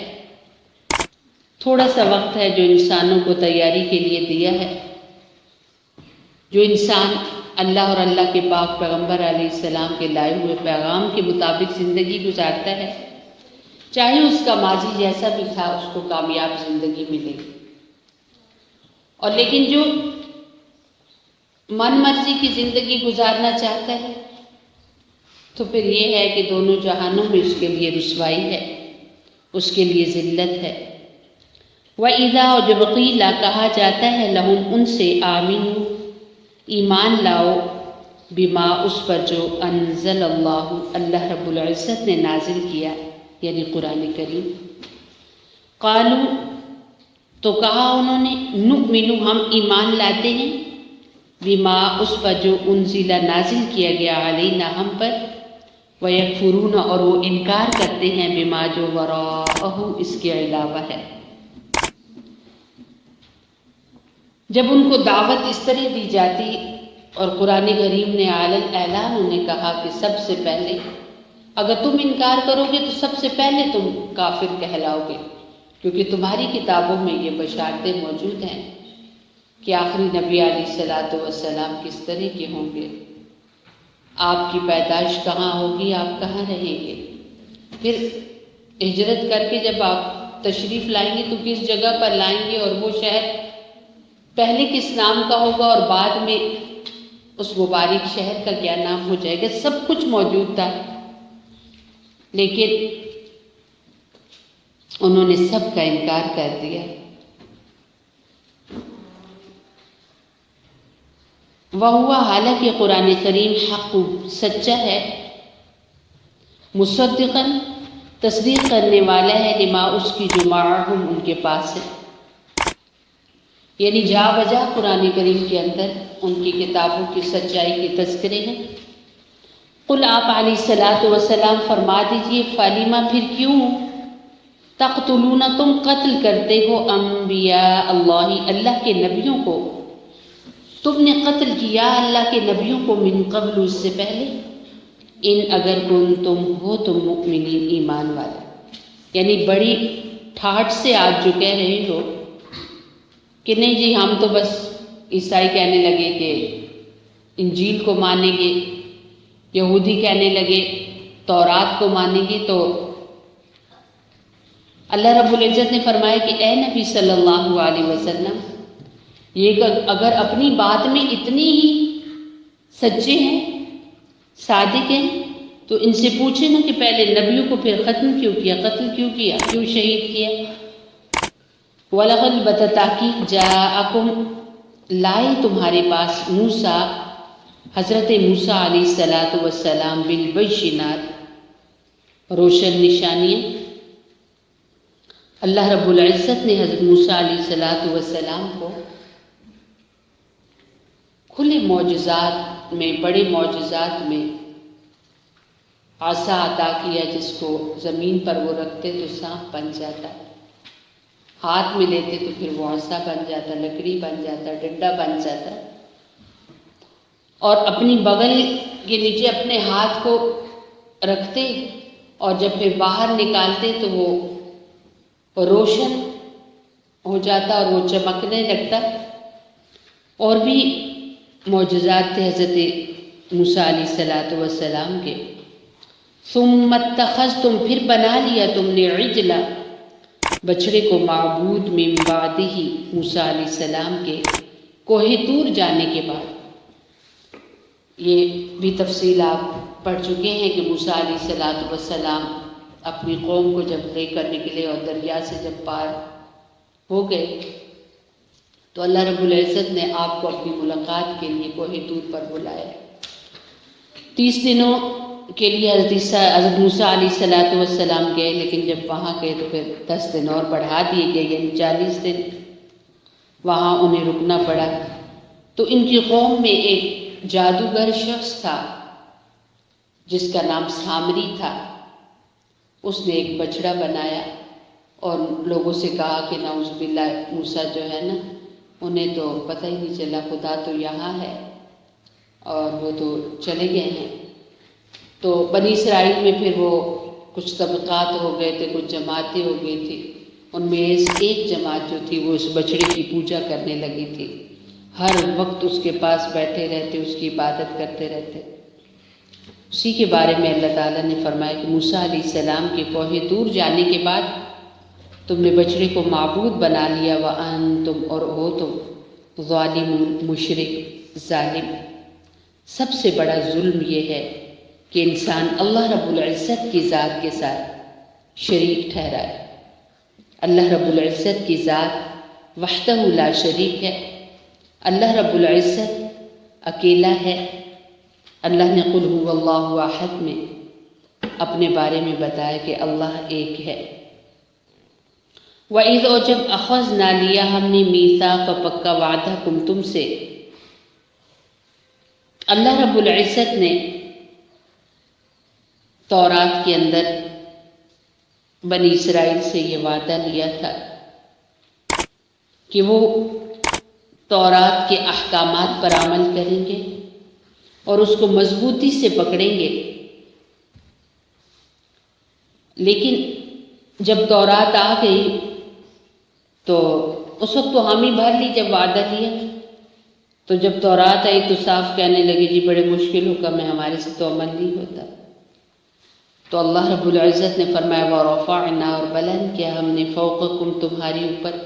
تھوڑا سا وقت ہے جو انسانوں کو تیاری کے لیے دیا ہے۔ جو انسان اللہ اور اللہ کے پاک پیغمبر علیہ السلام کے لائے ہوئے پیغام کے مطابق زندگی گزارتا ہے، چاہے اس کا ماضی جیسا بھی تھا اس کو کامیاب زندگی ملے گی، اور لیکن جو من مرضی کی زندگی گزارنا چاہتا ہے تو پھر یہ ہے کہ دونوں جہانوں میں اس کے لیے رسوائی ہے، اس کے لیے ذلت ہے۔ وَإِذَا اور جب قِیلَ کہا جاتا ہے لَهُمْ ان سے آمِنُوا ایمان لاؤ بما اس پر جو انزل اللہ اللہ رب العزت نے نازل کیا یعنی قرآن کریم، قالوا تو کہا انہوں نے نؤمن ہم ایمان لاتے ہیں بما اس پر جو انزل نازل کیا گیا علینا ہم پر، ویکفرون اور وہ انکار کرتے ہیں بما جو وراءہ اس کے علاوہ ہے۔ جب ان کو دعوت اس طرح دی جاتی اور قرآن کریم نے اعلان انہیں کہا کہ سب سے پہلے اگر تم انکار کرو گے تو سب سے پہلے تم کافر کہلاؤ گے، کیونکہ تمہاری کتابوں میں یہ بشارتیں موجود ہیں کہ آخری نبی علیہ السلام کس طرح کے ہوں گے، آپ کی پیدائش کہاں ہوگی، آپ کہاں رہیں گے، پھر ہجرت کر کے جب آپ تشریف لائیں گے تو کس جگہ پر لائیں گے، اور وہ شہر پہلے کس نام کا ہوگا اور بعد میں اس مبارک شہر کا کیا نام ہو جائے گا، سب کچھ موجود تھا، لیکن انہوں نے سب کا انکار کر دیا۔ وَهُوَ حالانکہ قرآن کریم حق سچا ہے، مصدقاً تصدیق کرنے والا ہے، لما اس کی جو معہم ان کے پاس ہے، یعنی جا بجا قرآن کریم کے اندر ان کی کتابوں کی سچائی کے تذکرے ہیں۔ قل آپ علیہ السلام فرما دیجئے فلیما پھر کیوں تقتلون تم قتل کرتے ہو انبیاء اللہ اللہ کے نبیوں کو، تم نے قتل کیا اللہ کے نبیوں کو من قبل اس سے پہلے، ان اگر کنتم ہو تم مؤمنین ایمان والا، یعنی بڑی ٹھاٹ سے آپ جو کہہ رہے ہو کہ نہیں جی ہم تو بس عیسائی کہنے لگے کہ انجیل کو مانیں گے، یہودی کہنے لگے تورات کو مانیں گے، تو اللہ رب العزت نے فرمایا کہ اے نبی صلی اللہ علیہ وسلم یہ اگر اپنی بات میں اتنی ہی سچے ہیں، صادق ہیں، تو ان سے پوچھیں نا کہ پہلے نبیوں کو پھر ختم کیوں کیا، قتل کیوں کیا، کیوں شہید کیا۔ وَلَقَدْ بَتَتَاكِي جَاءَكُمْ لائے تمہارے پاس موسیٰ حضرت موسیٰ علیہ السلام بالبینات روشن نشانیاں، اللہ رب العزت نے حضرت موسیٰ علیہ السلام کو کھلے معجزات میں، بڑے معجزات میں عصا عطا کیا، جس کو زمین پر وہ رکھتے تو سانپ بن جاتا، ہاتھ میں لیتے تو پھر وہ عصا بن جاتا، لکڑی بن جاتا، ڈنڈا بن جاتا، اور اپنی بغل کے نیچے اپنے ہاتھ کو رکھتے اور جب پھر باہر نکالتے تو وہ روشن ہو جاتا اور وہ چمکنے لگتا۔ اور بھی معجزات تھے حضرت موسیٰ علیہ السلام کے، ثم اتخذتم، پھر بنا لیا تم نے، عجلا، بچڑے کو، معبود، من بعدہ، موسیٰ علیہ السلام کے کوہ طور جانے کے بعد۔ یہ بھی تفصیل آپ پڑھ چکے ہیں کہ موسیٰ علیہ السلام اپنی قوم کو جب لے کر نکلے اور دریا سے جب پار ہو گئے تو اللہ رب العزت نے آپ کو اپنی ملاقات کے لیے کوہ طور پر بلایا۔ 30 دنوں کے لیے حضرت موسیٰ علیہ السلام گئے، لیکن جب وہاں گئے تو پھر 10 دن اور بڑھا دیے گئے، یعنی 40 دن وہاں انہیں رکنا پڑا۔ تو ان کی قوم میں ایک جادوگر شخص تھا جس کا نام سامری تھا۔ اس نے ایک بچڑا بنایا اور لوگوں سے کہا کہ نعوذ باللہ، موسیٰ جو ہے نا، انہیں تو پتہ ہی نہیں چلا، خدا تو یہاں ہے اور وہ تو چلے گئے ہیں۔ تو بنی اسرائیل میں پھر وہ کچھ طبقات ہو گئے تھے، کچھ جماعتیں ہو گئی تھی۔ ان میں ایک جماعت جو تھی وہ اس بچڑے کی پوجا کرنے لگی تھی، ہر وقت اس کے پاس بیٹھے رہتے، اس کی عبادت کرتے رہتے۔ اسی کے بارے میں اللہ تعالیٰ نے فرمایا کہ موسیٰ علیہ السلام کے کوہ طور جانے کے بعد تم نے بچڑے کو معبود بنا لیا، وَأَنْتُمْ، اور ہو تم، ظالمون، مشرک، ظالم۔ سب سے بڑا ظلم یہ ہے کہ انسان اللہ رب العزت کی ذات کے ساتھ شریک ٹھہرائے۔ اللہ رب العزت کی ذات وحدہ لا شریک ہے، اللہ رب العزت اکیلا ہے۔ اللہ نے قل هو اللہ احد میں اپنے بارے میں بتایا کہ اللہ ایک ہے۔ وَإِذْ، اور جب اخذنا لیا ہم نے، میثاق، پکا وعدہ، تم سے، اللہ رب العزت نے تورات کے اندر بنی اسرائیل سے یہ وعدہ لیا تھا کہ وہ تورات کے احکامات پر عمل کریں گے اور اس کو مضبوطی سے پکڑیں گے۔ لیکن جب تورات آ گئی تو اس وقت تو ہم ہی بھر لی، جب وعدہ لیا تو جب تورات آئی تو صاف کہنے لگے جی بڑے مشکل حکم ہے، ہمارے سے تو عمل نہیں ہوتا۔ تو اللہ رب العزت نے فرمایا وَرَفَعْنَا، اور بلند کیا ہم نے، فوقکم، تمہاری اوپر،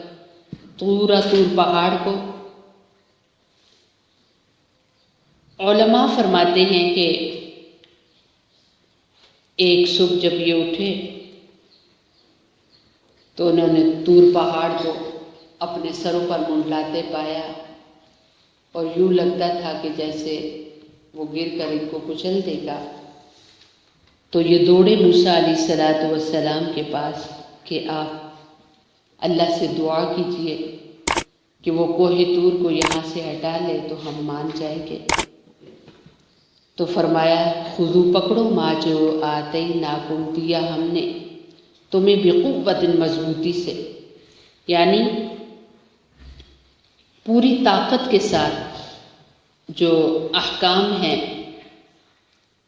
طور پہاڑ کو۔ علماء فرماتے ہیں کہ ایک صبح جب یہ اٹھے تو انہوں نے طور پہاڑ کو اپنے سروں پر منڈلاتے پایا اور یوں لگتا تھا کہ جیسے وہ گر کر ان کو کچل دے گا۔ تو یہ دوڑے موسیٰ علیہ السلام کے پاس کہ آپ اللہ سے دعا کیجئے کہ وہ کوہ طور کو یہاں سے ہٹا لے تو ہم مان جائیں گے۔ تو فرمایا خذو، پکڑو، ما جو آتیناکم، دیا ہم نے تمہیں، بقوت، مضبوطی سے، یعنی پوری طاقت کے ساتھ جو احکام ہیں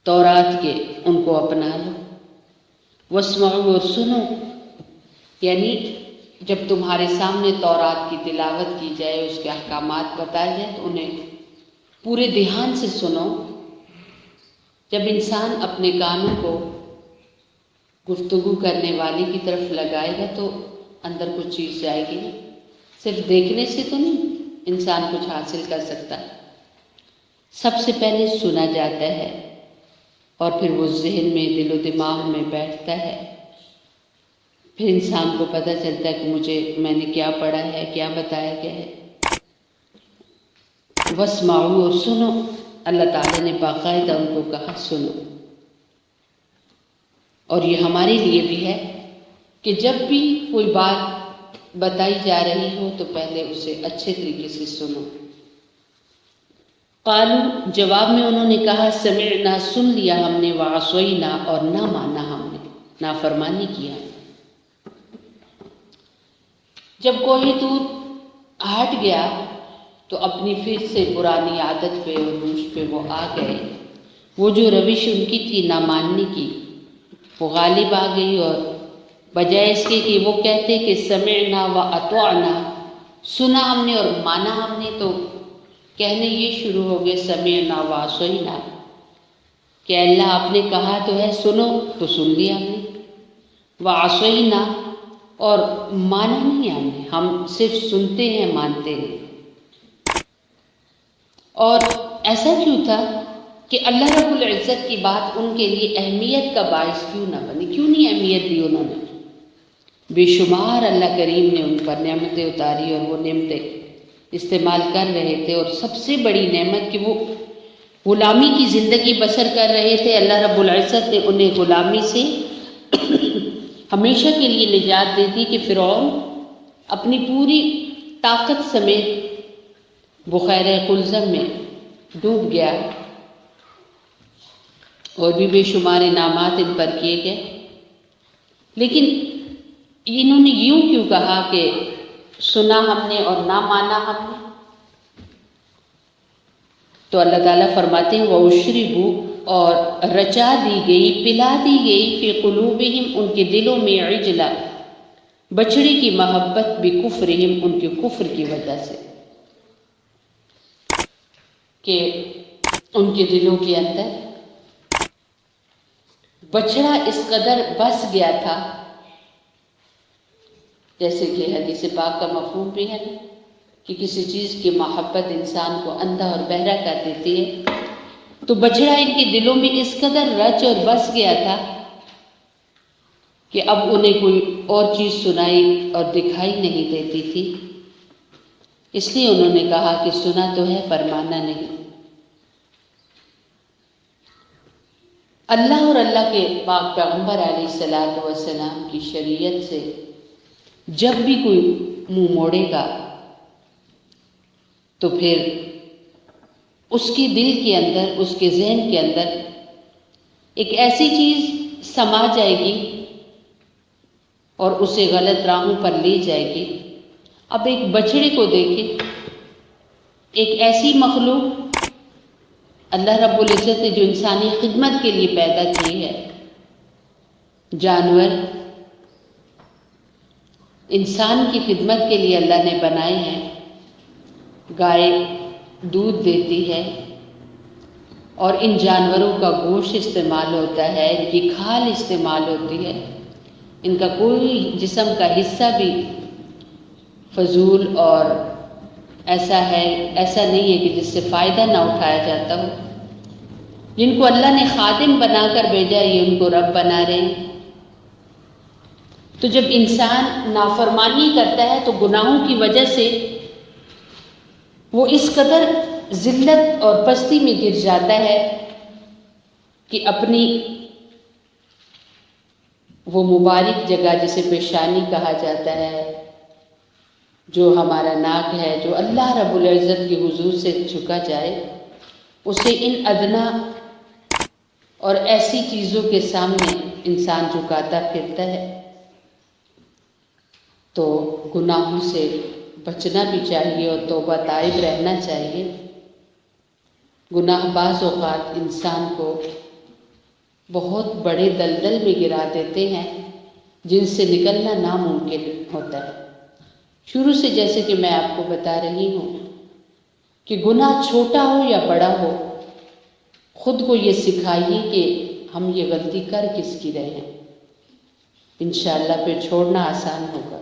تورات کے ان کو اپنا لو۔ واسمعوا، اور سنو، یعنی جب تمہارے سامنے تورات کی تلاوت کی جائے، اس کے احکامات بتائے جائیں تو انہیں پورے دھیان سے سنو۔ جب انسان اپنے کانوں کو گفتگو کرنے والی کی طرف لگائے گا تو اندر کچھ چیز جائے گی نا، صرف دیکھنے سے تو نہیں انسان کچھ حاصل کر سکتا۔ سب سے پہلے سنا جاتا ہے اور پھر وہ ذہن میں، دل و دماغ میں بیٹھتا ہے، پھر انسان کو پتہ چلتا ہے کہ میں نے کیا پڑھا ہے، کیا بتایا گیا ہے۔ واسمعوا، اور سنو، اللہ تعالیٰ نے باقاعدہ ان کو کہا سنو۔ اور یہ ہمارے لیے بھی ہے کہ جب بھی کوئی بات بتائی جا رہی ہو تو پہلے اسے اچھے طریقے سے سنو۔ قالوا، جواب میں انہوں نے کہا سمعنا، سن لیا ہم نے، وعصینا، اور نہ مانا ہم نے، نافرمانی کیا۔ جب کوہ طور ہٹ گیا تو اپنی پھر سے پرانی عادت پہ اور روش پہ وہ آ گئے۔ وہ جو روش ان کی تھی نہ ماننے کی، وہ غالب آ گئی، اور بجائے اس کے کہ وہ کہتے کہ سمعنا و اطعنا، سنا ہم نے اور مانا ہم نے، تو کہنے یہ شروع ہو گئے سمعنا و عصینا، کہ اللہ آپ نے کہا تو ہے سنو، تو سن لیا ہم نے، وعصینا، اور مانا نہیں ہم صرف سنتے ہیں مانتے نہیں۔ اور ایسا کیوں تھا کہ اللہ رب العزت کی بات ان کے لیے اہمیت کا باعث کیوں نہ بنی، کیوں نہیں اہمیت دی انہوں نے؟ بے شمار اللہ کریم نے ان پر نعمتیں اتاری اور وہ نعمتیں استعمال کر رہے تھے، اور سب سے بڑی نعمت کہ وہ غلامی کی زندگی بسر کر رہے تھے۔ اللہ رب العزت نے انہیں غلامی سے ہمیشہ کے لیے نجات دے دی کہ فرعون اپنی پوری طاقت سمیت بحیرہ قلزم میں ڈوب گیا، اور بھی بے شمار انعامات ان پر کیے گئے۔ لیکن انہوں نے یوں کیوں کہا کہ سنا ہم نے اور نہ مانا ہم نے؟ تو اللہ تعالیٰ فرماتے ہیں وَأُشْرِبُوا، اور رچا دی گئی، پلا دی گئی، فی قلوبہم، ان کے دلوں میں، عجلا، بچڑے کی محبت، بکفرہم، ان کے کفر کی وجہ سے، کہ ان کے دلوں کے اندر بچڑا اس قدر بس گیا تھا، جیسے کہ حدیث پاک کا مفہوم بھی ہے کہ کسی چیز کی محبت انسان کو اندھا اور بہرا کر دیتی ہے، تو بچڑا ان کے دلوں میں اس قدر رچ اور بس گیا تھا کہ اب انہیں کوئی اور چیز سنائی اور دکھائی نہیں دیتی تھی۔ اس لیے انہوں نے کہا کہ سنا تو ہے پر مانا نہیں۔ اللہ اور اللہ کے پاک پیغمبر علیہ الصلوۃ والسلام کی شریعت سے جب بھی کوئی منہ موڑے گا تو پھر اس کے دل کے اندر، اس کے ذہن کے اندر ایک ایسی چیز سما جائے گی اور اسے غلط راہوں پر لے جائے گی۔ اب ایک بچڑے کو دیکھیں، ایک ایسی مخلوق اللہ رب العزت نے جو انسانی خدمت کے لیے پیدا کی ہے، جانور انسان کی خدمت کے لیے اللہ نے بنائے ہیں۔ گائے دودھ دیتی ہے اور ان جانوروں کا گوشت استعمال ہوتا ہے، ان کی کھال استعمال ہوتی ہے، ان کا کوئی جسم کا حصہ بھی فضول اور ایسا نہیں ہے کہ جس سے فائدہ نہ اٹھایا جاتا ہو۔ جن کو اللہ نے خادم بنا کر بھیجا، یہ ان کو رب بنا رہے ہیں۔ تو جب انسان نافرمانی کرتا ہے تو گناہوں کی وجہ سے وہ اس قدر ذلت اور پستی میں گر جاتا ہے کہ اپنی وہ مبارک جگہ جسے پیشانی کہا جاتا ہے، جو ہمارا ناک ہے، جو اللہ رب العزت کی حضور سے جھکا جائے، اسے ان ادنا اور ایسی چیزوں کے سامنے انسان جھکاتا پھرتا ہے۔ تو گناہوں سے بچنا بھی چاہیے اور توبہ تائب رہنا چاہیے۔ گناہ بعض اوقات انسان کو بہت بڑے دلدل میں گرا دیتے ہیں جن سے نکلنا ناممکن ہوتا ہے۔ شروع سے جیسے کہ میں آپ کو بتا رہی ہوں کہ گناہ چھوٹا ہو یا بڑا ہو، خود کو یہ سکھائیے کہ ہم یہ غلطی کر کس کی رہے ہیں، انشاءاللہ پھر چھوڑنا آسان ہوگا۔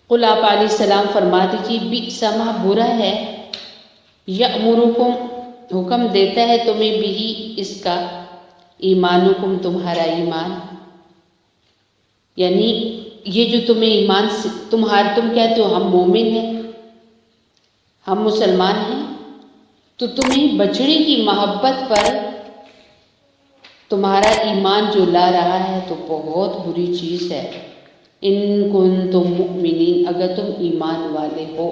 قل، آپ علیہ السلام فرما دیجیے، بئس ما، برا ہے، یأمرکم، حکم دیتا ہے تمہیں، بھی اس کا، ایمانکم، تمہارا ایمان، یعنی یہ جو تمہیں ایمان سے تم کہتے ہو ہم مومن ہیں، ہم مسلمان ہیں، تو تمہیں بچڑے کی محبت پر تمہارا ایمان جو لا رہا ہے تو بہت بری چیز ہے۔ ان کنتم مؤمنین، اگر تم ایمان والے ہو،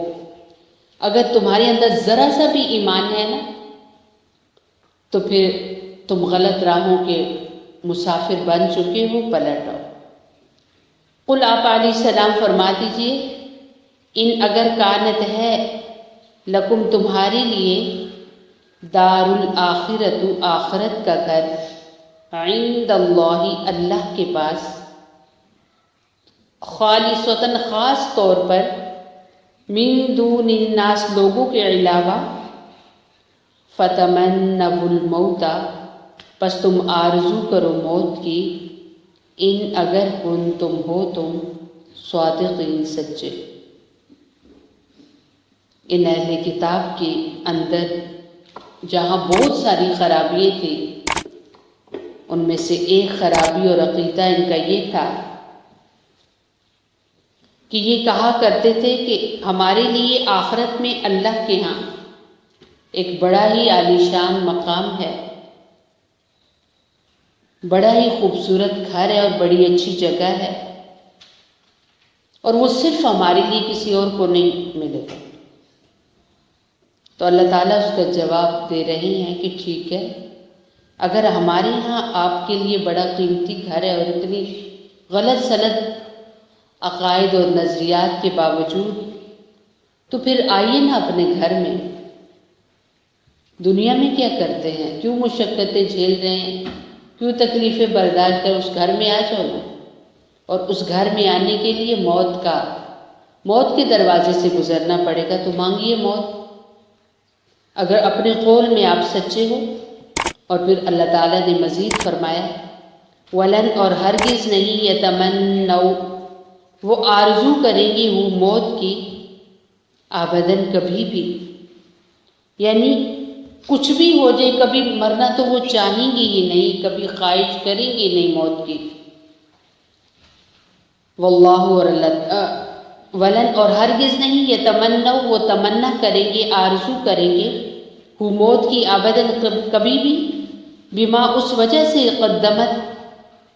اگر تمہارے اندر ذرا سا بھی ایمان ہے نا، تو پھر تم غلط راہوں کے مسافر بن چکے ہو، پلٹ آؤ۔ قل، آپ علیہ السلام فرما دیجئے، ان، اگر کانت ہے، لکم، تمہارے لیے، دار الاخرت، آخرت کا گھر، عند اللہ، اللہ کے پاس، خالصتاً، خاص طور پر، من دون الناس، لوگوں کے علاوہ، فتمنوا الموت، پس تم آرزو کرو موت کی، ان اگر کنتم ہو تم صادقین سچے۔ ان اہل کتاب کے اندر جہاں بہت ساری خرابیاں تھیں، ان میں سے ایک خرابی اور عقیدہ ان کا یہ تھا کہ یہ کہا کرتے تھے کہ ہمارے لیے آخرت میں اللہ کے ہاں ایک بڑا ہی عالیشان مقام ہے، بڑا ہی خوبصورت گھر ہے اور بڑی اچھی جگہ ہے، اور وہ صرف ہمارے لیے، کسی اور کو نہیں ملے گا۔ تو اللہ تعالیٰ اس کا جواب دے رہے ہیں کہ ٹھیک ہے، اگر ہمارے ہاں آپ کے لیے بڑا قیمتی گھر ہے اور اتنی غلط سلط عقائد اور نظریات کے باوجود، تو پھر آئیے نا اپنے گھر میں۔ دنیا میں کیا کرتے ہیں، کیوں مشقتیں جھیل رہے ہیں، کیوں تکلیفیں برداشت کر، اس گھر میں آ جاؤ نا۔ اور اس گھر میں آنے کے لیے موت کے دروازے سے گزرنا پڑے گا، تو مانگیے موت، اگر اپنے قول میں آپ سچے ہو۔ اور پھر اللہ تعالیٰ نے مزید فرمایا وَلَن، اور ہرگز نہیں، یتمنوا، وہ آرزو کریں گے وہ موت کی، ابداً، کبھی بھی، یعنی کچھ بھی ہو جائے، کبھی مرنا تو وہ چاہیں گے ہی نہیں، کبھی خواہش کریں گے نہیں موت کی۔ واللہ، اور اللہ، ولن، اور ہرگز نہیں، یتمنوا، وہ تمنا کریں گے، آرزو کریں گے، وہ موت کی، ابداً، کبھی بھی، بما، اس وجہ سے، قدمت،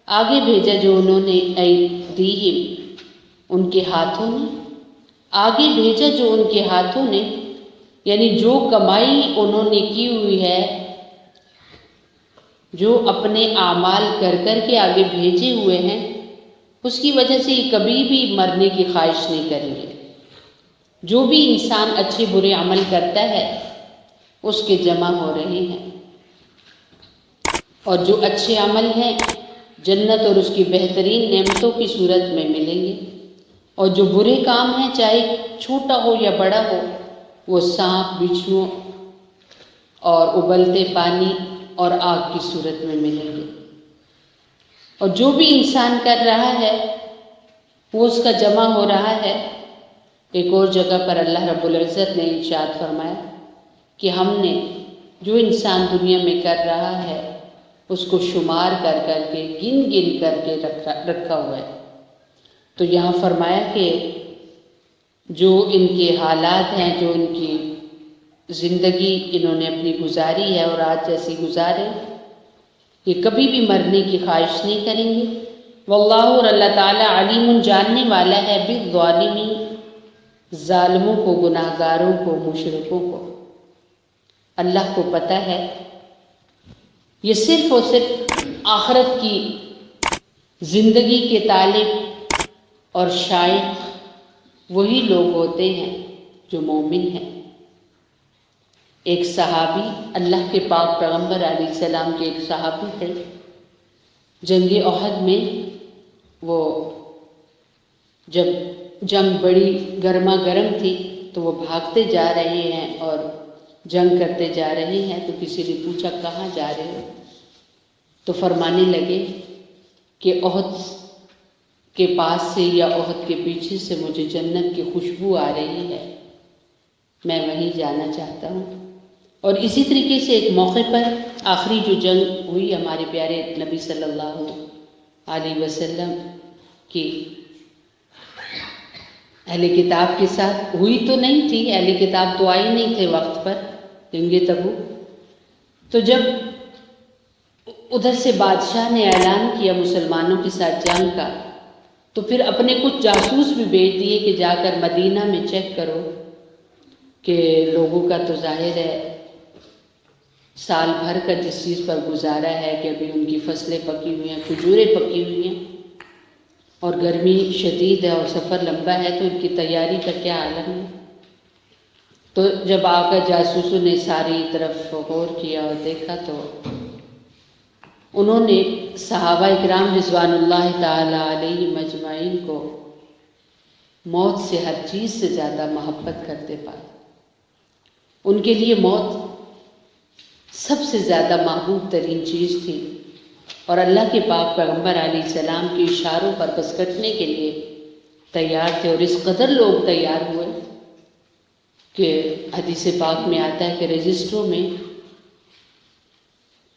آگے بھیجا جو انہوں نے، ایدیہم، ان کے ہاتھوں نے، آگے بھیجا جو ان کے ہاتھوں نے، یعنی جو کمائی انہوں نے کی ہوئی ہے، جو اپنے اعمال کر کر کے آگے بھیجے ہوئے ہیں، اس کی وجہ سے یہ کبھی بھی مرنے کی خواہش نہیں کریں گے۔ جو بھی انسان اچھے برے عمل کرتا ہے اس کے جمع ہو رہے ہیں، اور جو اچھے عمل ہیں جنت اور اس کی بہترین نعمتوں کی صورت میں ملیں گے، اور جو برے کام ہیں چاہے چھوٹا ہو یا بڑا ہو، وہ سانپ، بچھو اور ابلتے پانی اور آگ کی صورت میں ملیں گے۔ اور جو بھی انسان کر رہا ہے وہ اس کا جمع ہو رہا ہے۔ ایک اور جگہ پر اللہ رب العزت نے ارشاد فرمایا کہ ہم نے جو انسان دنیا میں کر رہا ہے اس کو شمار کر کر کے، گن گن کر کے رکھا ہوا ہے۔ تو یہاں فرمایا کہ جو ان کے حالات ہیں، جو ان کی زندگی انہوں نے اپنی گزاری ہے اور آج جیسی گزارے، یہ کبھی بھی مرنے کی خواہش نہیں کریں گے۔ واللہ، اور اللہ تعالیٰ، علیم، جاننے والا ہے، بالظالمین، ظالموں کو، گناہ گاروں کو، مشرکوں کو۔ اللہ کو پتہ ہے یہ صرف اور صرف آخرت کی زندگی کے طالب اور شائق وہی لوگ ہوتے ہیں جو مومن ہیں۔ ایک صحابی، اللہ کے پاک پیغمبر علیہ السلام کے ایک صحابی تھے، جنگ احد میں وہ جب جنگ بڑی گرما گرم تھی تو وہ بھاگتے جا رہے ہیں اور جنگ کرتے جا رہے ہیں، تو کسی نے پوچھا کہاں جا رہے ہو؟ تو فرمانے لگے کہ احد کے پاس سے یا احد کے پیچھے سے مجھے جنت کی خوشبو آ رہی ہے، میں وہیں جانا چاہتا ہوں۔ اور اسی طریقے سے ایک موقع پر آخری جو جنگ ہوئی ہمارے پیارے نبی صلی اللہ علیہ وسلم کی اہل کتاب کے ساتھ ہوئی تو نہیں تھی، اہل کتاب تو آئی نہیں تھے وقت پر، جنگ تبوک۔ تو جب ادھر سے بادشاہ نے اعلان کیا مسلمانوں کے ساتھ جنگ کا، تو پھر اپنے کچھ جاسوس بھی بھیج دیے کہ جا کر مدینہ میں چیک کرو کہ لوگوں کا تو ظاہر ہے سال بھر کا جس چیز پر گزارا ہے کہ ابھی ان کی فصلیں پکی ہوئی ہیں، کھجوریں پکی ہوئی ہیں، اور گرمی شدید ہے اور سفر لمبا ہے، تو ان کی تیاری کا کیا عالم ہے۔ تو جب آ کر جاسوسوں نے ساری طرف غور کیا اور دیکھا تو انہوں نے صحابہ اکرام رضوان اللہ تعالی علیہ مجمعین کو موت سے ہر چیز سے زیادہ محبت کرتے پائے۔ ان کے لیے موت سب سے زیادہ محبوب ترین چیز تھی، اور اللہ کے پاک پیغمبر علیہ السلام کے اشاروں پر بس کٹنے کے لیے تیار تھے، اور اس قدر لوگ تیار ہوئے کہ حدیث پاک میں آتا ہے کہ رجسٹروں میں،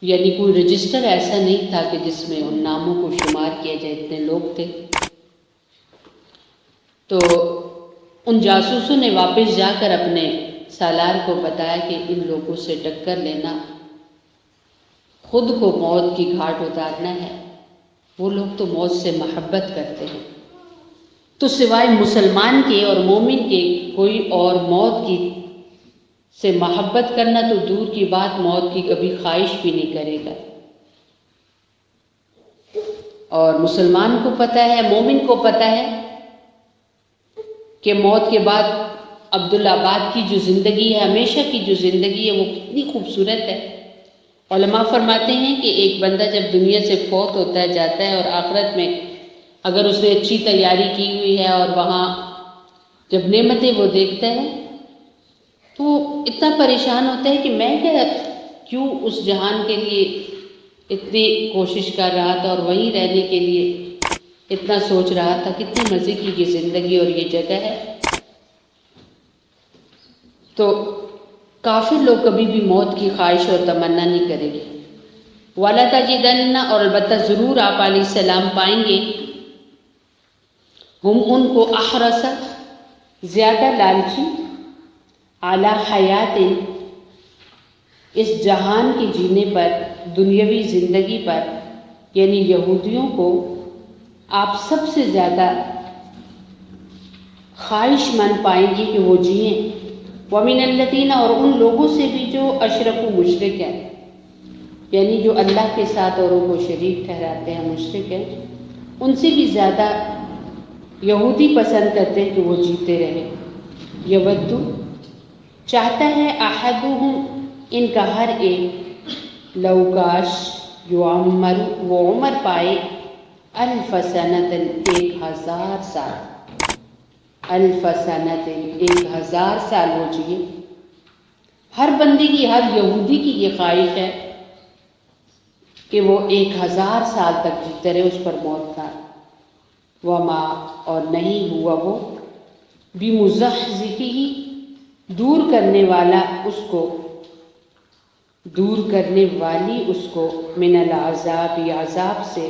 یعنی کوئی رجسٹر ایسا نہیں تھا کہ جس میں ان ناموں کو شمار کیا جائے، اتنے لوگ تھے۔ تو ان جاسوسوں نے واپس جا کر اپنے سالار کو بتایا کہ ان لوگوں سے ٹکر لینا، خود کو موت کی گھاٹ اتارنا ہے، وہ لوگ تو موت سے محبت کرتے ہیں، تو سوائے مسلمان کے اور مومن کے کوئی اور موت کی سے محبت کرنا تو دور کی بات، موت کی کبھی خواہش بھی نہیں کرے گا۔ اور مسلمان کو پتہ ہے، مومن کو پتہ ہے کہ موت کے بعد عبدالآباد کی جو زندگی ہے، ہمیشہ کی جو زندگی ہے، وہ کتنی خوبصورت ہے۔ علماء فرماتے ہیں کہ ایک بندہ جب دنیا سے فوت ہوتا ہے، جاتا ہے، اور آخرت میں اگر اس نے اچھی تیاری کی ہوئی ہے اور وہاں جب نعمتیں وہ دیکھتا ہے تو اتنا پریشان ہوتا ہے کہ میں کیوں اس جہان کے لیے اتنی کوشش کر رہا تھا اور وہیں رہنے کے لیے اتنا سوچ رہا تھا، کتنے مزے کی یہ زندگی اور یہ جگہ ہے۔ تو کافر لوگ کبھی بھی موت کی خواہش اور تمنا نہیں کریں گے۔ وَلَتَجِدَنَّ، اور البتہ ضرور آپ علیہ السلام پائیں گے، ہم ان کو احرص، زیادہ لالچی، اعلی حیات، اس جہان کے جینے پر، دنیاوی زندگی پر، یعنی یہودیوں کو آپ سب سے زیادہ خواہش مند پائیں گے کہ وہ جئیں۔ وَمِنَ الَّذِينَ، اور ان لوگوں سے بھی جو اشرکوا، مشرک ہیں، یعنی جو اللہ کے ساتھ اوروں کو شریک ٹھہراتے ہیں، مشرک ہیں، ان سے بھی زیادہ یہودی پسند کرتے ہیں کہ وہ جیتے رہیں۔ یود، چاہتا ہے، احدہم، ان کا ہر ایک، لو کاش، یعمر، وہ عمر پائے، الف سنۃ، 1000 سال، الف سنۃ، 1000 سال ہو جیے۔ ہر بندے کی، ہر یہودی کی یہ خواہش ہے کہ وہ 1000 سال تک جیتے رہے، اس پر موت کا۔ وما، اور نہیں ہوا وہ، بمزحزحہ، دور کرنے والا اس کو، دور کرنے والی اس کو، من العذاب، عذاب سے،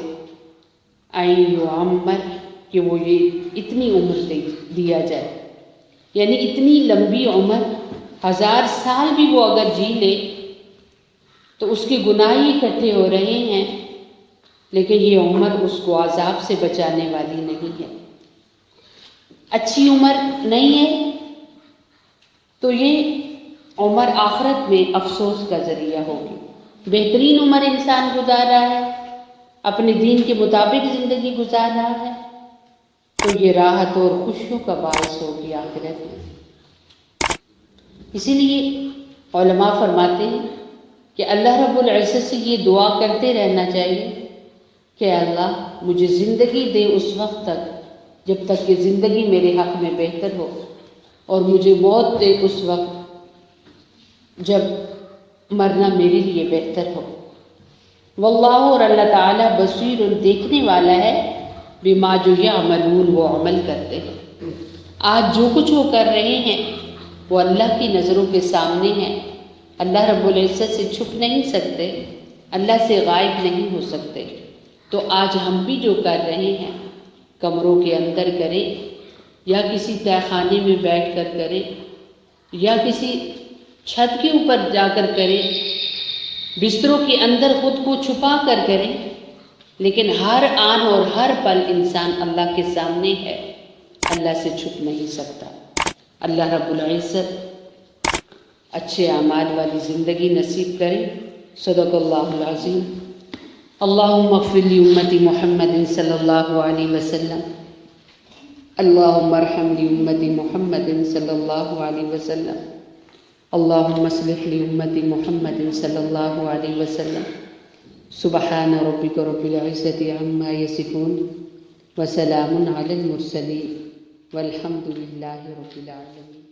ان یعمر، کہ وہ یہ اتنی عمر دیا جائے، یعنی اتنی لمبی عمر، 1000 سال بھی وہ اگر جی لے تو اس کے گناہ ہی اکٹھے ہو رہے ہیں، لیکن یہ عمر اس کو عذاب سے بچانے والی نہیں ہے، اچھی عمر نہیں ہے، تو یہ عمر آخرت میں افسوس کا ذریعہ ہوگی۔ بہترین عمر انسان گزار رہا ہے، اپنے دین کے مطابق زندگی گزار رہا ہے، تو یہ راحت اور خوشیوں کا باعث ہوگی آخرت میں۔ اسی لیے علماء فرماتے ہیں کہ اللہ رب العزت سے یہ دعا کرتے رہنا چاہیے کہ اللہ مجھے زندگی دے اس وقت تک جب تک کہ زندگی میرے حق میں بہتر ہو، اور مجھے موت دے اس وقت جب مرنا میرے لیے بہتر ہو۔ واللہ، اور اللہ تعالیٰ، بصیر، دیکھنے والا ہے، بما، جو یعملون، وہ عمل کرتے ہیں۔ آج جو کچھ وہ کر رہے ہیں وہ اللہ کی نظروں کے سامنے ہے، اللہ رب العزت سے چھپ نہیں سکتے، اللہ سے غائب نہیں ہو سکتے۔ تو آج ہم بھی جو کر رہے ہیں، کمروں کے اندر کریں، یا کسی تہہ خانے میں بیٹھ کر کریں، یا کسی چھت کے اوپر جا کر کریں، بستروں کے اندر خود کو چھپا کر کریں، لیکن ہر آن اور ہر پل انسان اللہ کے سامنے ہے، اللہ سے چھپ نہیں سکتا۔ اللہ رب العزت اچھے اعمال والی زندگی نصیب کرے۔ صدق اللہ العظیم۔ اللہم اغفر لامت محمد صلی اللہ علیہ وسلم، اللہم ارحم لامت محمد صلی اللہ علیہ وسلم، اللہم اصلح لامت محمد صلی اللہ علیہ وسلم۔ سبحان ربک رب العزت عما یصفون، وسلام علی المرسلین، والحمد للہ رب العالمین۔